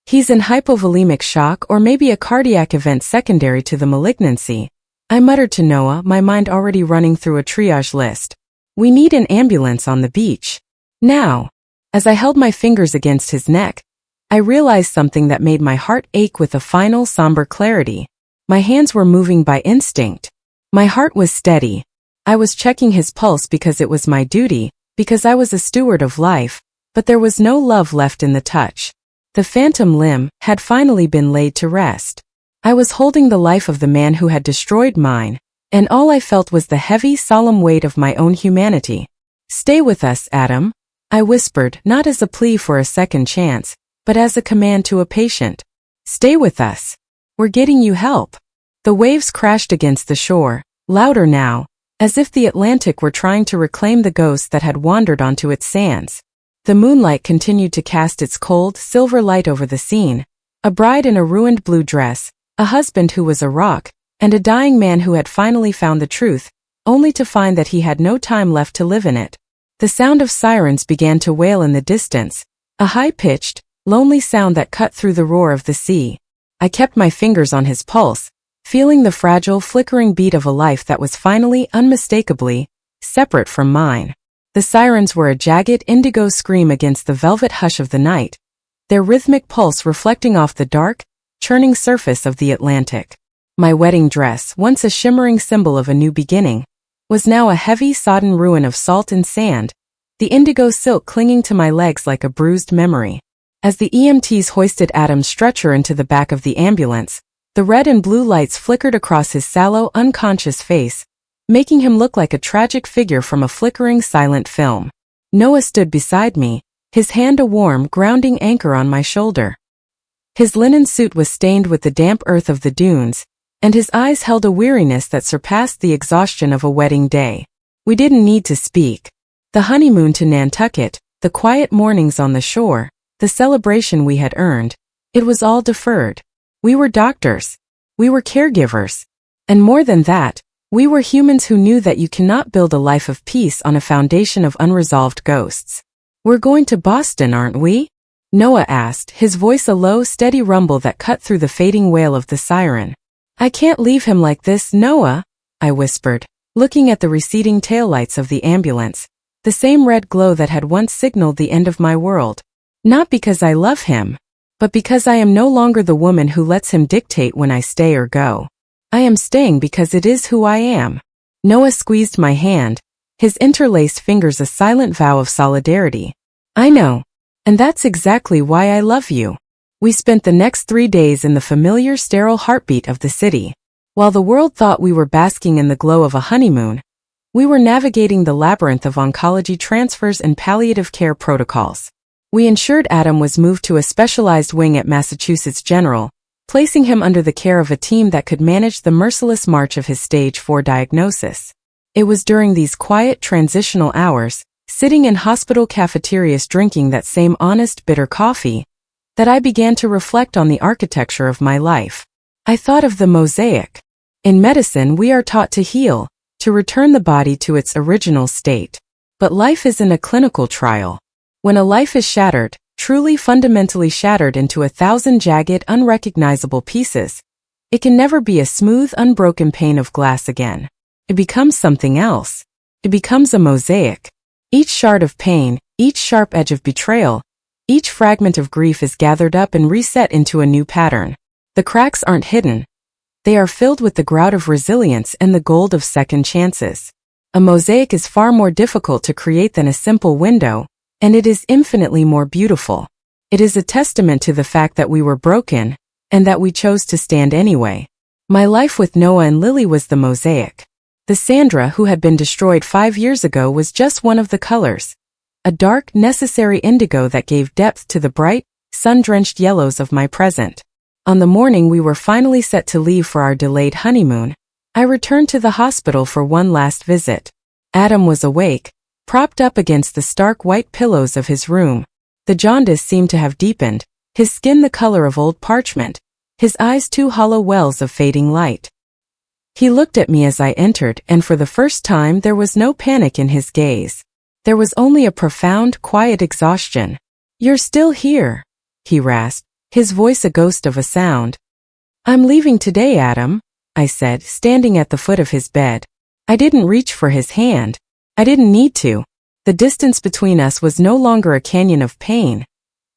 "He's in hypovolemic shock or maybe a cardiac event secondary to the malignancy," I muttered to Noah, my mind already running through a triage list. "We need an ambulance on the beach. Now." As I held my fingers against his neck, I realized something that made my heart ache with a final somber clarity. My hands were moving by instinct. My heart was steady. I was checking his pulse because it was my duty, because I was a steward of life, but there was no love left in the touch. The phantom limb had finally been laid to rest. I was holding the life of the man who had destroyed mine, and all I felt was the heavy, solemn weight of my own humanity. "Stay with us, Adam," I whispered, not as a plea for a second chance, but as a command to a patient. "Stay with us. We're getting you help." The waves crashed against the shore, louder now, as if the Atlantic were trying to reclaim the ghosts that had wandered onto its sands. The moonlight continued to cast its cold, silver light over the scene, a bride in a ruined blue dress, a husband who was a rock, and a dying man who had finally found the truth, only to find that he had no time left to live in it. The sound of sirens began to wail in the distance, a high-pitched, lonely sound that cut through the roar of the sea. I kept my fingers on his pulse, feeling the fragile, flickering beat of a life that was finally, unmistakably, separate from mine. The sirens were a jagged indigo scream against the velvet hush of the night, their rhythmic pulse reflecting off the dark, churning surface of the Atlantic. My wedding dress, once a shimmering symbol of a new beginning, was now a heavy, sodden ruin of salt and sand, the indigo silk clinging to my legs like a bruised memory. As the EMTs hoisted Adam's stretcher into the back of the ambulance, the red and blue lights flickered across his sallow, unconscious face, making him look like a tragic figure from a flickering silent film. Noah stood beside me, his hand a warm, grounding anchor on my shoulder. His linen suit was stained with the damp earth of the dunes, and his eyes held a weariness that surpassed the exhaustion of a wedding day. We didn't need to speak. The honeymoon to Nantucket, the quiet mornings on the shore, the celebration we had earned, it was all deferred. We were doctors. We were caregivers. And more than that, we were humans who knew that you cannot build a life of peace on a foundation of unresolved ghosts. "We're going to Boston, aren't we?" Noah asked, his voice a low, steady rumble that cut through the fading wail of the siren. I can't leave him like this, Noah, I whispered, looking at the receding taillights of the ambulance, the same red glow that had once signaled the end of my world. Not because I love him, but because I am no longer the woman who lets him dictate when I stay or go. I am staying because it is who I am. Noah squeezed my hand, his interlaced fingers a silent vow of solidarity. I know. And that's exactly why I love you. We spent the next 3 days in the familiar sterile heartbeat of the city. While the world thought we were basking in the glow of a honeymoon, we were navigating the labyrinth of oncology transfers and palliative care protocols. We ensured Adam was moved to a specialized wing at Massachusetts General, placing him under the care of a team that could manage the merciless march of his stage 4 diagnosis. It was during these quiet transitional hours, sitting in hospital cafeterias drinking that same honest bitter coffee, that I began to reflect on the architecture of my life. I thought of the mosaic. In medicine, we are taught to heal, to return the body to its original state. But life isn't a clinical trial. When a life is shattered, truly fundamentally shattered into 1,000 jagged, unrecognizable pieces, it can never be a smooth, unbroken pane of glass again. It becomes something else. It becomes a mosaic. Each shard of pain, each sharp edge of betrayal, each fragment of grief is gathered up and reset into a new pattern. The cracks aren't hidden. They are filled with the grout of resilience and the gold of second chances. A mosaic is far more difficult to create than a simple window, and it is infinitely more beautiful. It is a testament to the fact that we were broken, and that we chose to stand anyway. My life with Noah and Lily was the mosaic. The Sandra who had been destroyed 5 years ago was just one of the colors. A dark, necessary indigo that gave depth to the bright, sun-drenched yellows of my present. On the morning we were finally set to leave for our delayed honeymoon, I returned to the hospital for one last visit. Adam was awake, propped up against the stark white pillows of his room. The jaundice seemed to have deepened, his skin the color of old parchment, his eyes two hollow wells of fading light. He looked at me as I entered, and for the first time there was no panic in his gaze. There was only a profound, quiet exhaustion. "You're still here," he rasped, his voice a ghost of a sound. "I'm leaving today, Adam," I said, standing at the foot of his bed. I didn't reach for his hand. I didn't need to. The distance between us was no longer a canyon of pain.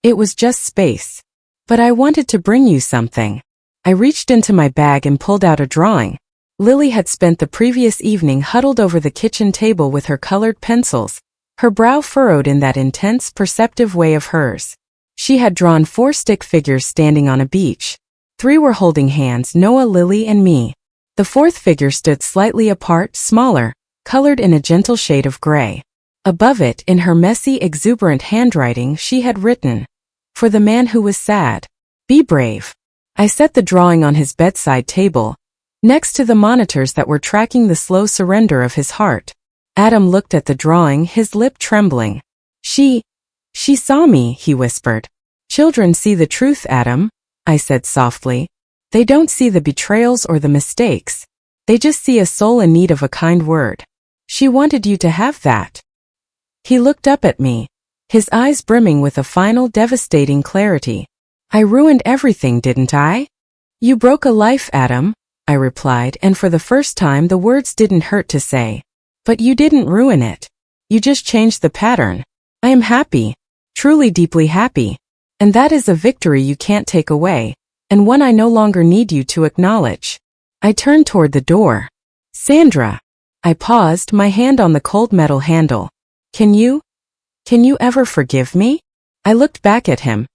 It was just space. "But I wanted to bring you something." I reached into my bag and pulled out a drawing. Lily had spent the previous evening huddled over the kitchen table with her colored pencils, her brow furrowed in that intense, perceptive way of hers. She had drawn 4 stick figures standing on a beach. 3 were holding hands, Noah, Lily, and me. The 4th figure stood slightly apart, smaller, colored in a gentle shade of gray. Above it, in her messy, exuberant handwriting, she had written, "For the man who was sad. Be brave." I set the drawing on his bedside table, next to the monitors that were tracking the slow surrender of his heart. Adam looked at the drawing, his lip trembling. She saw me," he whispered. "Children see the truth, Adam," I said softly. "They don't see the betrayals or the mistakes. They just see a soul in need of a kind word. She wanted you to have that." He looked up at me, his eyes brimming with a final devastating clarity. "I ruined everything, didn't I?" "You broke a life, Adam," I replied, and for the first time the words didn't hurt to say. "But you didn't ruin it. You just changed the pattern. I am happy, truly deeply happy. And that is a victory you can't take away, and one I no longer need you to acknowledge." I turned toward the door. "Sandra." I paused, my hand on the cold metal handle. Can you ever forgive me?" I looked back at him.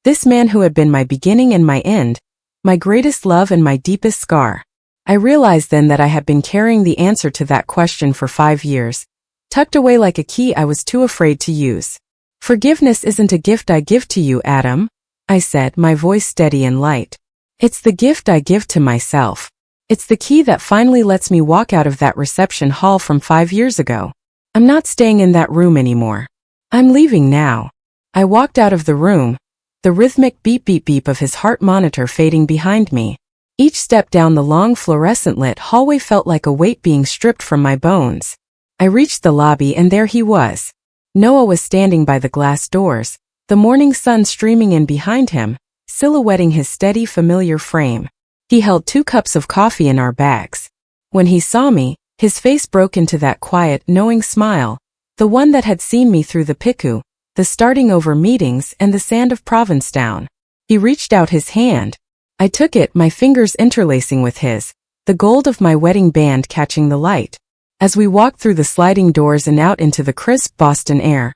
This man who had been my beginning and my end, my greatest love and my deepest scar. I realized then that I had been carrying the answer to that question for 5 years, tucked away like a key I was too afraid to use. "Forgiveness isn't a gift I give to you, Adam," I said, my voice steady and light. "It's the gift I give to myself. It's the key that finally lets me walk out of that reception hall from 5 years ago. I'm not staying in that room anymore. I'm leaving now." I walked out of the room, the rhythmic beep beep beep of his heart monitor fading behind me. Each step down the long fluorescent-lit hallway felt like a weight being stripped from my bones. I reached the lobby and there he was. Noah was standing by the glass doors, the morning sun streaming in behind him, silhouetting his steady, familiar frame. He held 2 cups of coffee in our bags. When he saw me, his face broke into that quiet, knowing smile, the one that had seen me through the piku, the starting over meetings, and the sand of Provincetown. He reached out his hand. I took it, my fingers interlacing with his, the gold of my wedding band catching the light. As we walked through the sliding doors and out into the crisp Boston air,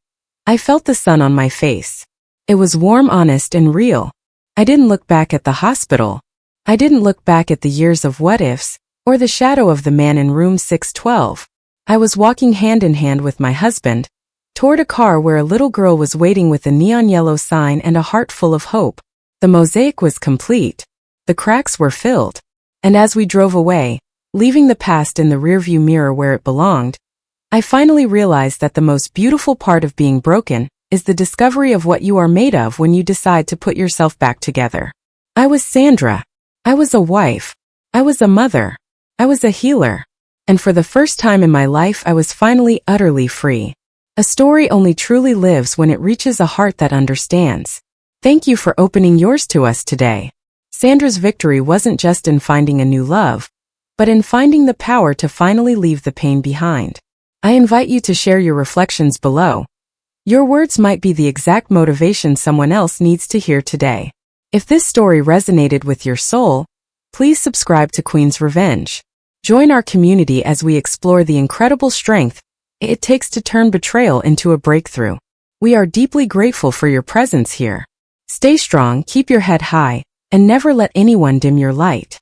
I felt the sun on my face. It was warm, honest, and real. I didn't look back at the hospital. I didn't look back at the years of what-ifs, or the shadow of the man in room 612. I was walking hand in hand with my husband, toward a car where a little girl was waiting with a neon yellow sign and a heart full of hope. The mosaic was complete. The cracks were filled. And as we drove away, leaving the past in the rearview mirror where it belonged, I finally realized that the most beautiful part of being broken is the discovery of what you are made of when you decide to put yourself back together. I was Sandra. I was a wife. I was a mother. I was a healer. And for the first time in my life, I was finally utterly free. A story only truly lives when it reaches a heart that understands. Thank you for opening yours to us today. Sandra's victory wasn't just in finding a new love, but in finding the power to finally leave the pain behind. I invite you to share your reflections below. Your words might be the exact motivation someone else needs to hear today. If this story resonated with your soul, please subscribe to Queen's Revenge. Join our community as we explore the incredible strength it takes to turn betrayal into a breakthrough. We are deeply grateful for your presence here. Stay strong, keep your head high, and never let anyone dim your light.